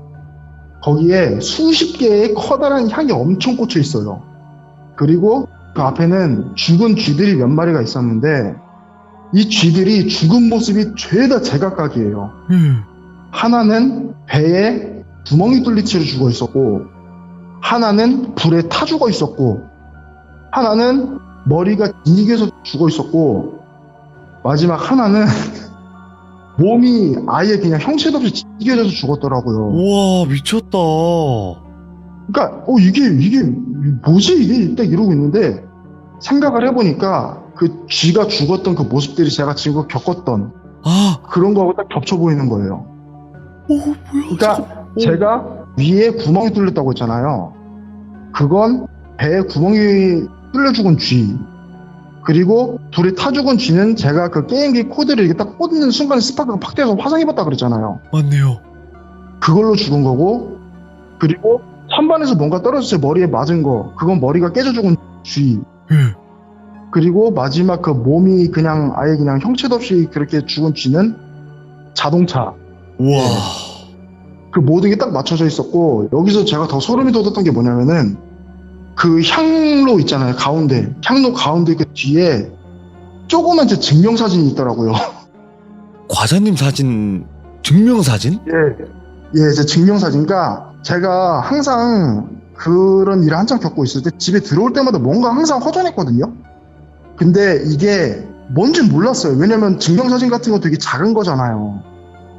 거기에 수십 개의 커다란 향이 엄청 꽂혀 있어요. 그리고 그 앞에는 죽은 쥐들이 몇 마리가 있었는데 이 쥐들이 죽은 모습이 죄다 제각각이에요. 하나는 배에 구멍이 뚫린 채로 죽어 있었고 하나는 불에 타 죽어 있었고 하나는 머리가 진익에서 죽어 있었고 마지막 하나는 몸이 아예 그냥 형체도 없이 찢겨져서 죽었더라고요. 우와, 미쳤다. 그러니까 이게 뭐지 이게 딱 이러고 있는데 생각을 해보니까 그 쥐가 죽었던 그 모습들이 제가 지금 겪었던 아, 그런 거하고 딱 겹쳐 보이는 거예요. 뭐야. 그러니까 제가 위에 구멍이 뚫렸다고 했잖아요. 그건 배에 구멍이 뚫려 죽은 쥐. 그리고 불에 타 죽은 쥐는 제가 그 게임기 코드를 이렇게 딱 꽂는 순간에 스파크가 팍 뛰어서 화상 입었다 그랬잖아요. 맞네요. 그걸로 죽은 거고, 그리고 선반에서 뭔가 떨어져서 머리에 맞은 거, 그건 머리가 깨져 죽은 쥐. 예. 그리고 마지막 그 몸이 그냥 아예 그냥 형체도 없이 그렇게 죽은 쥐는 자동차. 우와. 그 모든 게 딱 맞춰져 있었고, 여기서 제가 더 소름이 돋았던 게 뭐냐면은 그 향로 있잖아요. 가운데. 향로 가운데 그 뒤에 조그만 제 증명사진이 있더라고요. 과자님 사진, 증명사진? 예, 제 증명사진. 그러니까 제가 항상 그런 일을 한창 겪고 있을 때 집에 들어올 때마다 뭔가 항상 허전했거든요. 근데 이게 뭔지 몰랐어요. 왜냐면 증명사진 같은 거 되게 작은 거잖아요.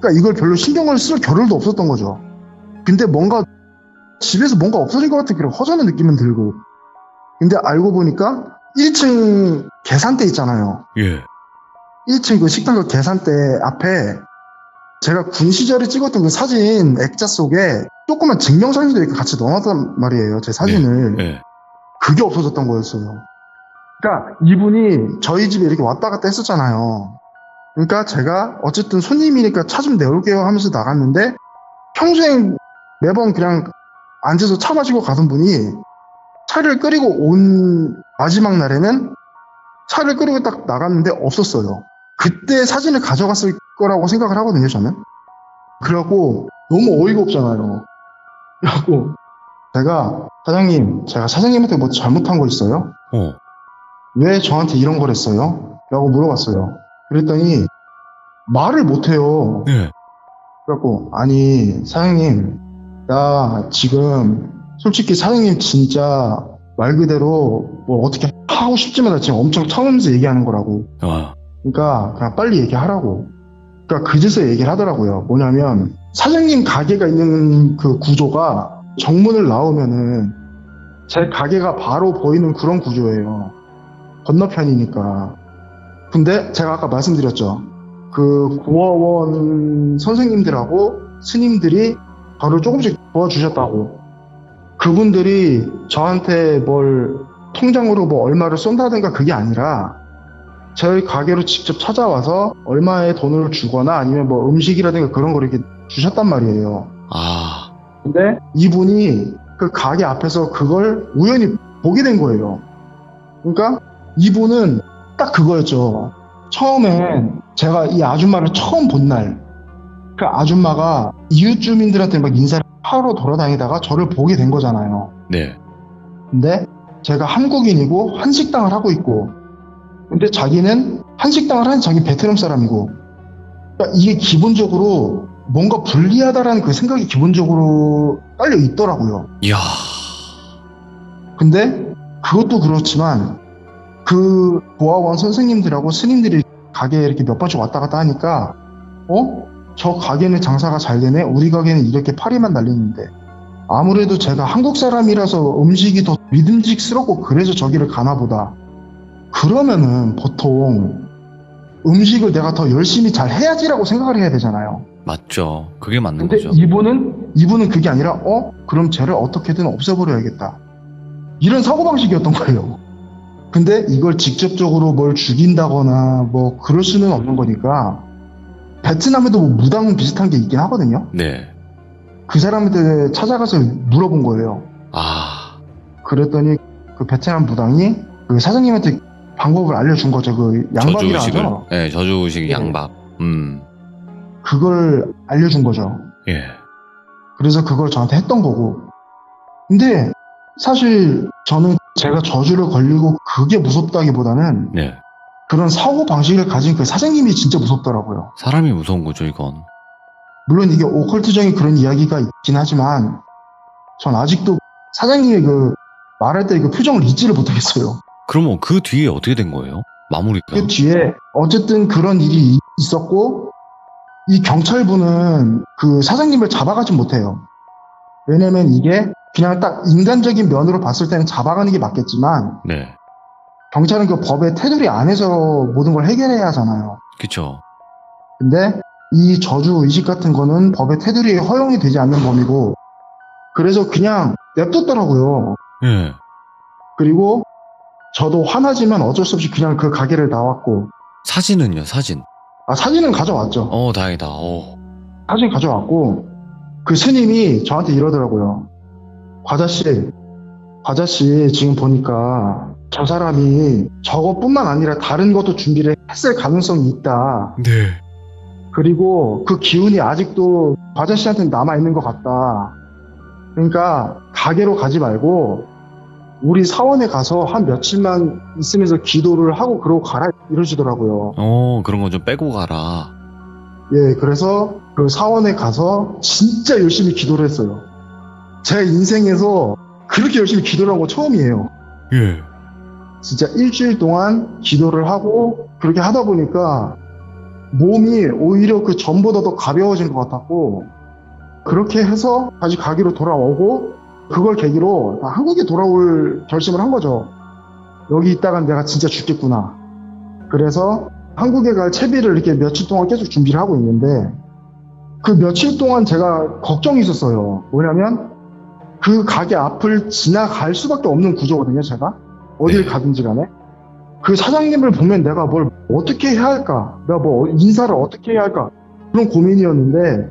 그러니까 이걸 별로 신경을 쓸 겨를도 없었던 거죠. 근데 뭔가 집에서 뭔가 없어진 것 같은 그런 허전한 느낌은 들고. 근데 알고 보니까 1층 계산대 있잖아요. 예. 1층 그 식당 그 계산대 앞에 제가 군 시절에 찍었던 그 사진 액자 속에 조그만 증명사진도 이렇게 같이 넣어놨단 말이에요. 제 사진을. 예. 그게 없어졌던 거였어요. 그러니까 이분이 저희 집에 이렇게 왔다 갔다 했었잖아요. 그러니까 제가 어쨌든 손님이니까 차 좀 내올게요 하면서 나갔는데 평소에 매번 그냥 앉아서 차 마시고 가던 분이 차를 끓이고 온 마지막 날에는 차를 끓이고 딱 나갔는데 없었어요. 그때 사진을 가져갔을 거라고 생각을 하거든요, 저는. 그래갖고 너무 어이가 없잖아요. 그래갖고 제가 사장님한테 뭐 잘못한 거 있어요? 왜 저한테 이런 걸 했어요? 라고 물어봤어요. 그랬더니 말을 못해요. 예. 그래갖고 아니 사장님 나 지금 솔직히 사장님 진짜 말 그대로 뭐 어떻게 하고 싶지만 나 지금 엄청 참으면서 얘기하는 거라고. 아. 그러니까 그냥 빨리 얘기하라고. 그러니까 그제서 얘기를 하더라고요. 뭐냐면 사장님 가게가 있는 그 구조가 정문을 나오면은 제 가게가 바로 보이는 그런 구조예요. 건너편이니까. 근데 제가 아까 말씀드렸죠. 그 고아원 선생님들하고 스님들이 저를 조금씩 도와주셨다고. 그분들이 저한테 뭘 통장으로 뭐 얼마를 쏜다든가 그게 아니라 저희 가게로 직접 찾아와서 얼마의 돈을 주거나 아니면 뭐 음식이라든가 그런 걸 이렇게 주셨단 말이에요. 아. 근데 이분이 그 가게 앞에서 그걸 우연히 보게 된 거예요. 그러니까 이분은 딱 그거였죠. 처음엔 제가 이 아줌마를 처음 본 날, 그 아줌마가 이웃 주민들한테 막 인사를 하러 돌아다니다가 저를 보게 된 거잖아요. 네. 근데 제가 한국인이고 한식당을 하고 있고, 근데 자기는 한식당을 하는 자기 베트남 사람이고, 그러니까 이게 기본적으로 뭔가 불리하다라는 그 생각이 기본적으로 깔려 있더라고요. 이야. 근데 그것도 그렇지만 그 보아원 선생님들하고 스님들이 가게에 이렇게 몇 번씩 왔다 갔다 하니까 저 가게는 장사가 잘 되네. 우리 가게는 이렇게 파리만 날리는데 아무래도 제가 한국 사람이라서 음식이 더 믿음직스럽고 그래서 저기를 가나 보다. 그러면은 보통 음식을 내가 더 열심히 잘 해야지라고 생각을 해야 되잖아요. 맞죠. 그게 맞는 근데 거죠. 이분은 그게 아니라 그럼 쟤를 어떻게든 없애버려야겠다. 이런 사고방식이었던 거예요. 근데 이걸 직접적으로 뭘 죽인다거나 뭐 그럴 수는 없는 거니까 베트남에도 뭐 무당 비슷한 게 있긴 하거든요. 네. 그 사람한테 찾아가서 물어본 거예요. 아. 그랬더니 그 베트남 무당이 그 사장님한테 방법을 알려준 거죠. 그 양밥이라 저주의식을. 하죠. 네, 저주의식 네. 양밥. 그걸 알려준 거죠. 예. 그래서 그걸 저한테 했던 거고. 근데 사실 저는 제가 저주를 걸리고 그게 무섭다기보다는 네. 그런 사고 방식을 가진 그 사장님이 진짜 무섭더라고요. 사람이 무서운 거죠, 이건. 물론 이게 오컬트적인 그런 이야기가 있긴 하지만 전 아직도 사장님의 그 말할 때 그 표정을 잊지를 못하겠어요. 그러면 그 뒤에 어떻게 된 거예요? 마무리가? 그 뒤에 어쨌든 그런 일이 있었고 이 경찰분은 그 사장님을 잡아가지 못해요. 왜냐면 이게 그냥 딱 인간적인 면으로 봤을 때는 잡아가는 게 맞겠지만 네. 경찰은 그 법의 테두리 안에서 모든 걸 해결해야 하잖아요. 그쵸. 근데 이 저주 의식 같은 거는 법의 테두리에 허용이 되지 않는 범위고 그래서 그냥 냅뒀더라고요. 예. 그리고 저도 화나지만 어쩔 수 없이 그냥 그 가게를 나왔고 사진은요, 사진. 사진은 가져왔죠. 다행이다. 사진 가져왔고 그 스님이 저한테 이러더라고요. 과자씨 지금 보니까 저 사람이 저것뿐만 아니라 다른 것도 준비를 했을 가능성이 있다. 네. 그리고 그 기운이 아직도 과자씨한테는 남아있는 것 같다. 그러니까 가게로 가지 말고 우리 사원에 가서 한 며칠만 있으면서 기도를 하고 그러고 가라 이러시더라고요. 그런 거 좀 빼고 가라. 예, 그래서 그 사원에 가서 진짜 열심히 기도를 했어요. 제 인생에서 그렇게 열심히 기도를 한 거 처음이에요. 예. 진짜 일주일 동안 기도를 하고 그렇게 하다 보니까 몸이 오히려 그 전보다 더 가벼워진 것 같았고 그렇게 해서 다시 가기로 돌아오고 그걸 계기로 한국에 돌아올 결심을 한 거죠. 여기 있다간 내가 진짜 죽겠구나. 그래서 한국에 갈 채비를 이렇게 며칠 동안 계속 준비를 하고 있는데 그 며칠 동안 제가 걱정이 있었어요. 뭐냐면 그 가게 앞을 지나갈 수밖에 없는 구조거든요. 제가 어딜 네. 가든지 간에 그 사장님을 보면 내가 뭘 어떻게 해야 할까, 내가 뭐 인사를 어떻게 해야 할까 그런 고민이었는데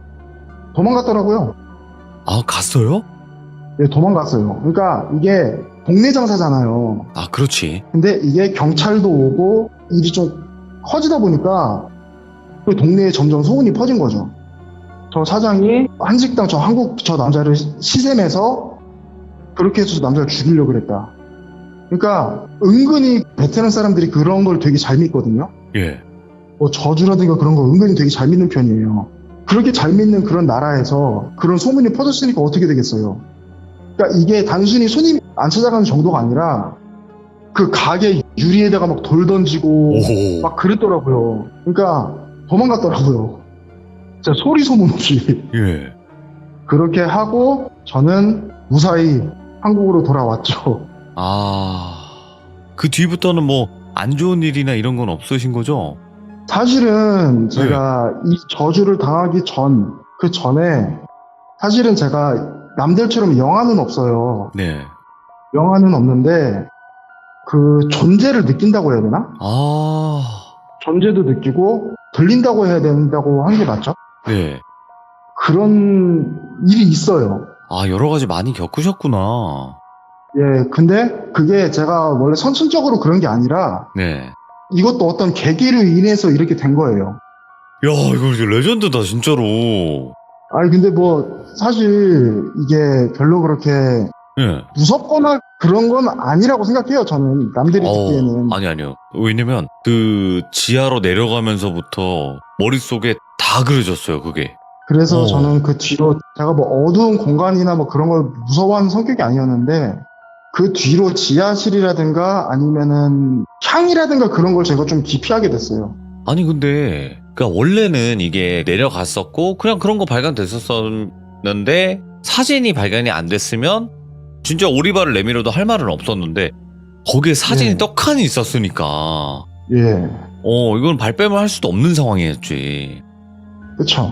도망갔더라고요. 갔어요? 예, 도망갔어요. 그러니까 이게 동네 장사잖아요. 그렇지. 근데 이게 경찰도 오고 일이 좀 커지다 보니까 그 동네에 점점 소문이 퍼진 거죠. 저 사장이 한식당 저 남자를 시샘해서 그렇게 해서 남자를 죽이려고 그랬다. 그러니까 은근히 베트남 사람들이 그런 걸 되게 잘 믿거든요. 예. 뭐 저주라든가 그런 거 은근히 되게 잘 믿는 편이에요. 그렇게 잘 믿는 그런 나라에서 그런 소문이 퍼졌으니까 어떻게 되겠어요. 그러니까 이게 단순히 손님이 안 찾아가는 정도가 아니라 그 가게 유리에다가 막 돌 던지고 오. 막 그랬더라고요. 그러니까 도망갔더라고요. 진짜 소리 소문 없이. 예. 그렇게 하고 저는 무사히 한국으로 돌아왔죠. 그 뒤부터는 뭐 안 좋은 일이나 이런 건 없으신 거죠? 사실은 제가 이 저주를 당하기 그 전에 사실은 제가 남들처럼 영화는 없어요. 네. 영화는 없는데 그 존재를 느낀다고 해야 되나? 존재도 느끼고 들린다고 해야 된다고 하는 게 맞죠? 네. 그런 일이 있어요. 여러 가지 많이 겪으셨구나. 예, 근데 그게 제가 원래 선천적으로 그런 게 아니라 네. 이것도 어떤 계기로 인해서 이렇게 된 거예요. 야, 이거 이제 레전드다, 진짜로. 아니 근데 뭐 사실 이게 별로 그렇게 예. 무섭거나 그런 건 아니라고 생각해요. 저는 남들이 듣기에는. 아니요. 왜냐면 그 지하로 내려가면서부터 머릿속에 다 그려졌어요, 그게. 그래서 어. 저는 그 뒤로 제가 뭐 어두운 공간이나 뭐 그런 걸 무서워하는 성격이 아니었는데 그 뒤로 지하실이라든가 아니면은 향이라든가 그런 걸 제가 좀 기피하게 됐어요. 아니, 근데, 그니까 원래는 이게 내려갔었고, 그냥 그런 거 발견됐었는데, 사진이 발견이 안 됐으면, 진짜 오리발을 내밀어도 할 말은 없었는데, 거기에 사진이 네. 떡하니 있었으니까, 예, 이건 발뺌을 할 수도 없는 상황이었지. 그쵸.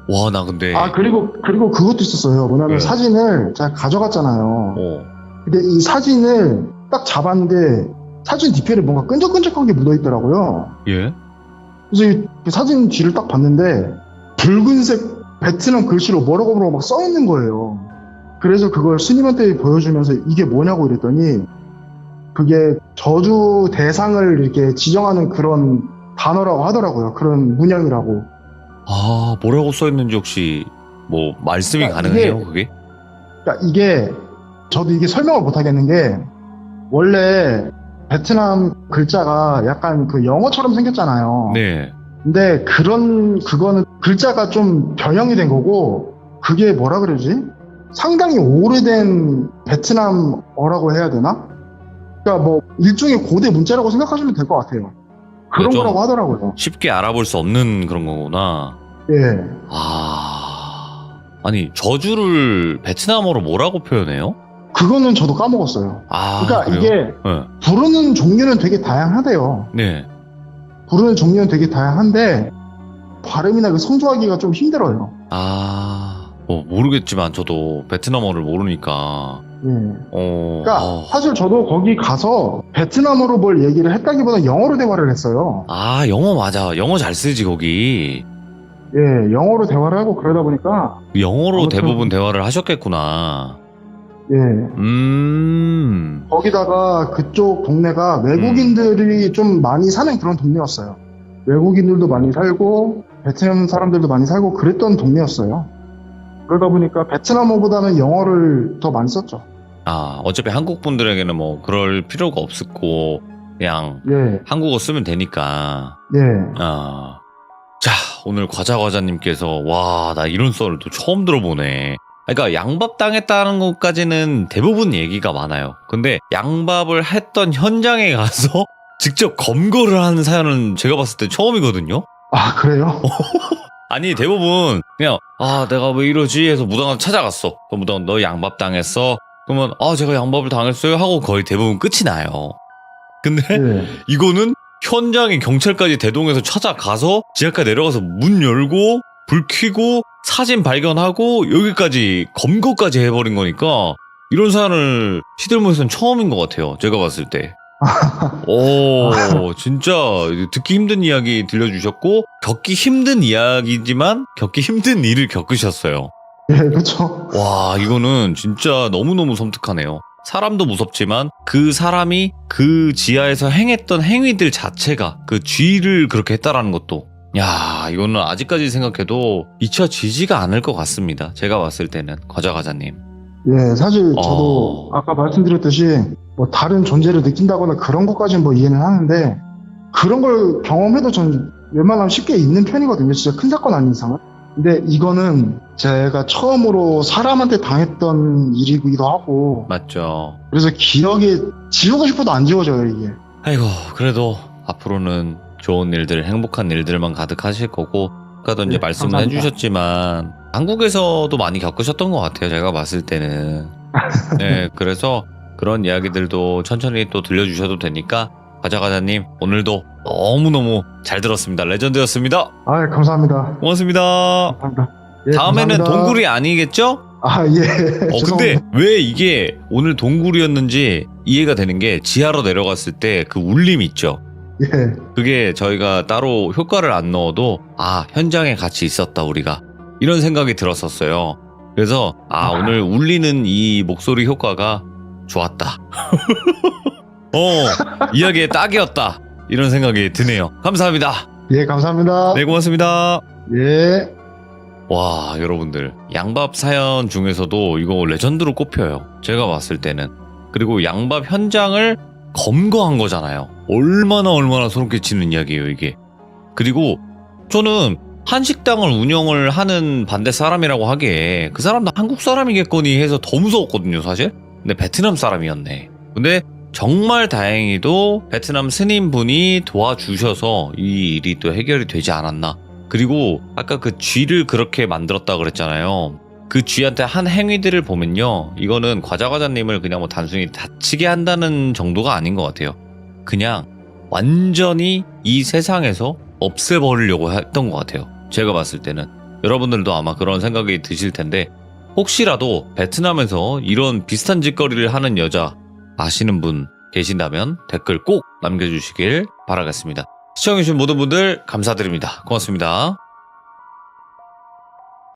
와, 나 근데, 아, 그리고 그것도 있었어요. 뭐냐면 네. 사진을 제가 가져갔잖아요. 어, 근데 이 사진을 딱 잡았는데 사진 뒤편에 뭔가 끈적끈적한 게 묻어있더라고요. 예? 그래서 그 사진 뒤를 딱 봤는데 붉은색 베트남 글씨로 뭐라고 막 써있는 거예요. 그래서 그걸 스님한테 보여주면서 이게 뭐냐고 이랬더니 그게 저주 대상을 이렇게 지정하는 그런 단어라고 하더라고요. 그런 문양이라고. 아, 뭐라고 써있는지 혹시, 뭐, 말씀이 그러니까 가능해요, 그게? 그러니까 이게 저도 이게 설명을 못 하겠는 게 원래 베트남 글자가 약간 그 영어처럼 생겼잖아요. 네. 근데 그거는 글자가 좀 변형이 된 거고 그게 뭐라 그러지? 상당히 오래된 베트남어라고 해야 되나? 그러니까 뭐 일종의 고대 문자라고 생각하시면 될 것 같아요. 그런 좀 거라고 하더라고요. 쉽게 알아볼 수 없는 그런 거구나. 예. 아니, 저주를 베트남어로 뭐라고 표현해요? 그거는 저도 까먹었어요. 아, 그러니까 그래요? 이게 네. 부르는 종류는 되게 다양하대요. 네. 부르는 종류는 되게 다양한데 발음이나 그 성조하기가 좀 힘들어요. 뭐 모르겠지만 저도 베트남어를 모르니까. 예. 그러니까 아, 사실 저도 거기 가서 베트남어로 뭘 얘기를 했다기보다 영어로 대화를 했어요. 영어 맞아. 영어 잘 쓰지, 거기. 예, 영어로 대화를 하고 그러다 보니까 영어로 아무튼- 대부분 대화를 하셨겠구나. 예. 거기다가 그쪽 동네가 외국인들이 좀 많이 사는 그런 동네였어요. 외국인들도 많이 살고 베트남 사람들도 많이 살고 그랬던 동네였어요. 그러다 보니까 베트남어보다는 영어를 더 많이 썼죠. 어차피 한국 분들에게는 뭐 그럴 필요가 없었고 그냥 예, 한국어 쓰면 되니까. 예. 자, 오늘 과자님께서 와, 나 이런 썰을 또 처음 들어보네. 그러니까 양밥 당했다는 것까지는 대부분 얘기가 많아요. 근데 양밥을 했던 현장에 가서 직접 검거를 하는 사연은 제가 봤을 때 처음이거든요. 아, 그래요? 아니, 대부분 그냥 내가 왜 이러지 해서 무당한테 찾아갔어. 그 무당 너 양밥 당했어? 그러면 제가 양밥을 당했어요 하고 거의 대부분 끝이 나요. 근데 예. 이거는 현장에 경찰까지 대동해서 찾아가서 지하까지 내려가서 문 열고 불 켜고 사진 발견하고 여기까지 검거까지 해버린 거니까 이런 사연을 시들모에서는 처음인 것 같아요. 제가 봤을 때. 진짜 듣기 힘든 이야기 들려주셨고 겪기 힘든 이야기지만 겪기 힘든 일을 겪으셨어요. 예, 그렇죠. 와, 이거는 진짜 너무너무 섬뜩하네요. 사람도 무섭지만 그 사람이 그 지하에서 행했던 행위들 자체가 그 쥐를 그렇게 했다라는 것도, 야, 이거는 아직까지 생각해도 잊혀지지가 않을 것 같습니다. 제가 봤을 때는 과자님. 예, 사실 저도 아까 말씀드렸듯이 뭐 다른 존재를 느낀다거나 그런 것까지는 뭐 이해는 하는데 그런 걸 경험해도 전 웬만하면 쉽게 잊는 편이거든요. 진짜 큰 사건 아닌 이상은. 근데 이거는 제가 처음으로 사람한테 당했던 일이기도 하고 맞죠. 그래서 기억에 지우고 싶어도 안 지워져요, 이게. 아이고, 그래도 앞으로는 좋은 일들, 행복한 일들만 가득하실 거고, 아까도 이제 네, 말씀을 감사합니다. 해주셨지만 한국에서도 많이 겪으셨던 것 같아요. 제가 봤을 때는. 네, 그래서 그런 이야기들도 천천히 또 들려주셔도 되니까 과자님 오늘도 너무너무 잘 들었습니다. 레전드였습니다. 아, 감사합니다. 고맙습니다. 감사합니다. 예, 다음에는 감사합니다. 동굴이 아니겠죠? 아, 예. 근데 죄송합니다. 왜 이게 오늘 동굴이었는지 이해가 되는 게 지하로 내려갔을 때 그 울림 있죠? 예. 그게 저희가 따로 효과를 안 넣어도 현장에 같이 있었다 우리가 이런 생각이 들었었어요. 그래서 오늘 울리는 이 목소리 효과가 좋았다. 이야기의 딱이었다. 이런 생각이 드네요. 감사합니다. 예, 감사합니다. 네, 고맙습니다. 예. 와, 여러분들 양밥 사연 중에서도 이거 레전드로 꼽혀요. 제가 봤을 때는. 그리고 양밥 현장을 검거한 거잖아요. 얼마나 소름 끼치는 이야기예요, 이게. 그리고 저는 한식당을 운영을 하는 반대 사람이라고 하기에 그 사람도 한국 사람이겠거니 해서 더 무서웠거든요, 사실. 근데 베트남 사람이었네. 근데 정말 다행히도 베트남 스님분이 도와주셔서 이 일이 또 해결이 되지 않았나. 그리고 아까 그 쥐를 그렇게 만들었다 그랬잖아요. 그 쥐한테 한 행위들을 보면요, 이거는 과자과자님을 그냥 뭐 단순히 다치게 한다는 정도가 아닌 것 같아요. 그냥 완전히 이 세상에서 없애버리려고 했던 것 같아요. 제가 봤을 때는. 여러분들도 아마 그런 생각이 드실 텐데, 혹시라도 베트남에서 이런 비슷한 짓거리를 하는 여자 아시는 분 계신다면 댓글 꼭 남겨주시길 바라겠습니다. 시청해주신 모든 분들 감사드립니다. 고맙습니다.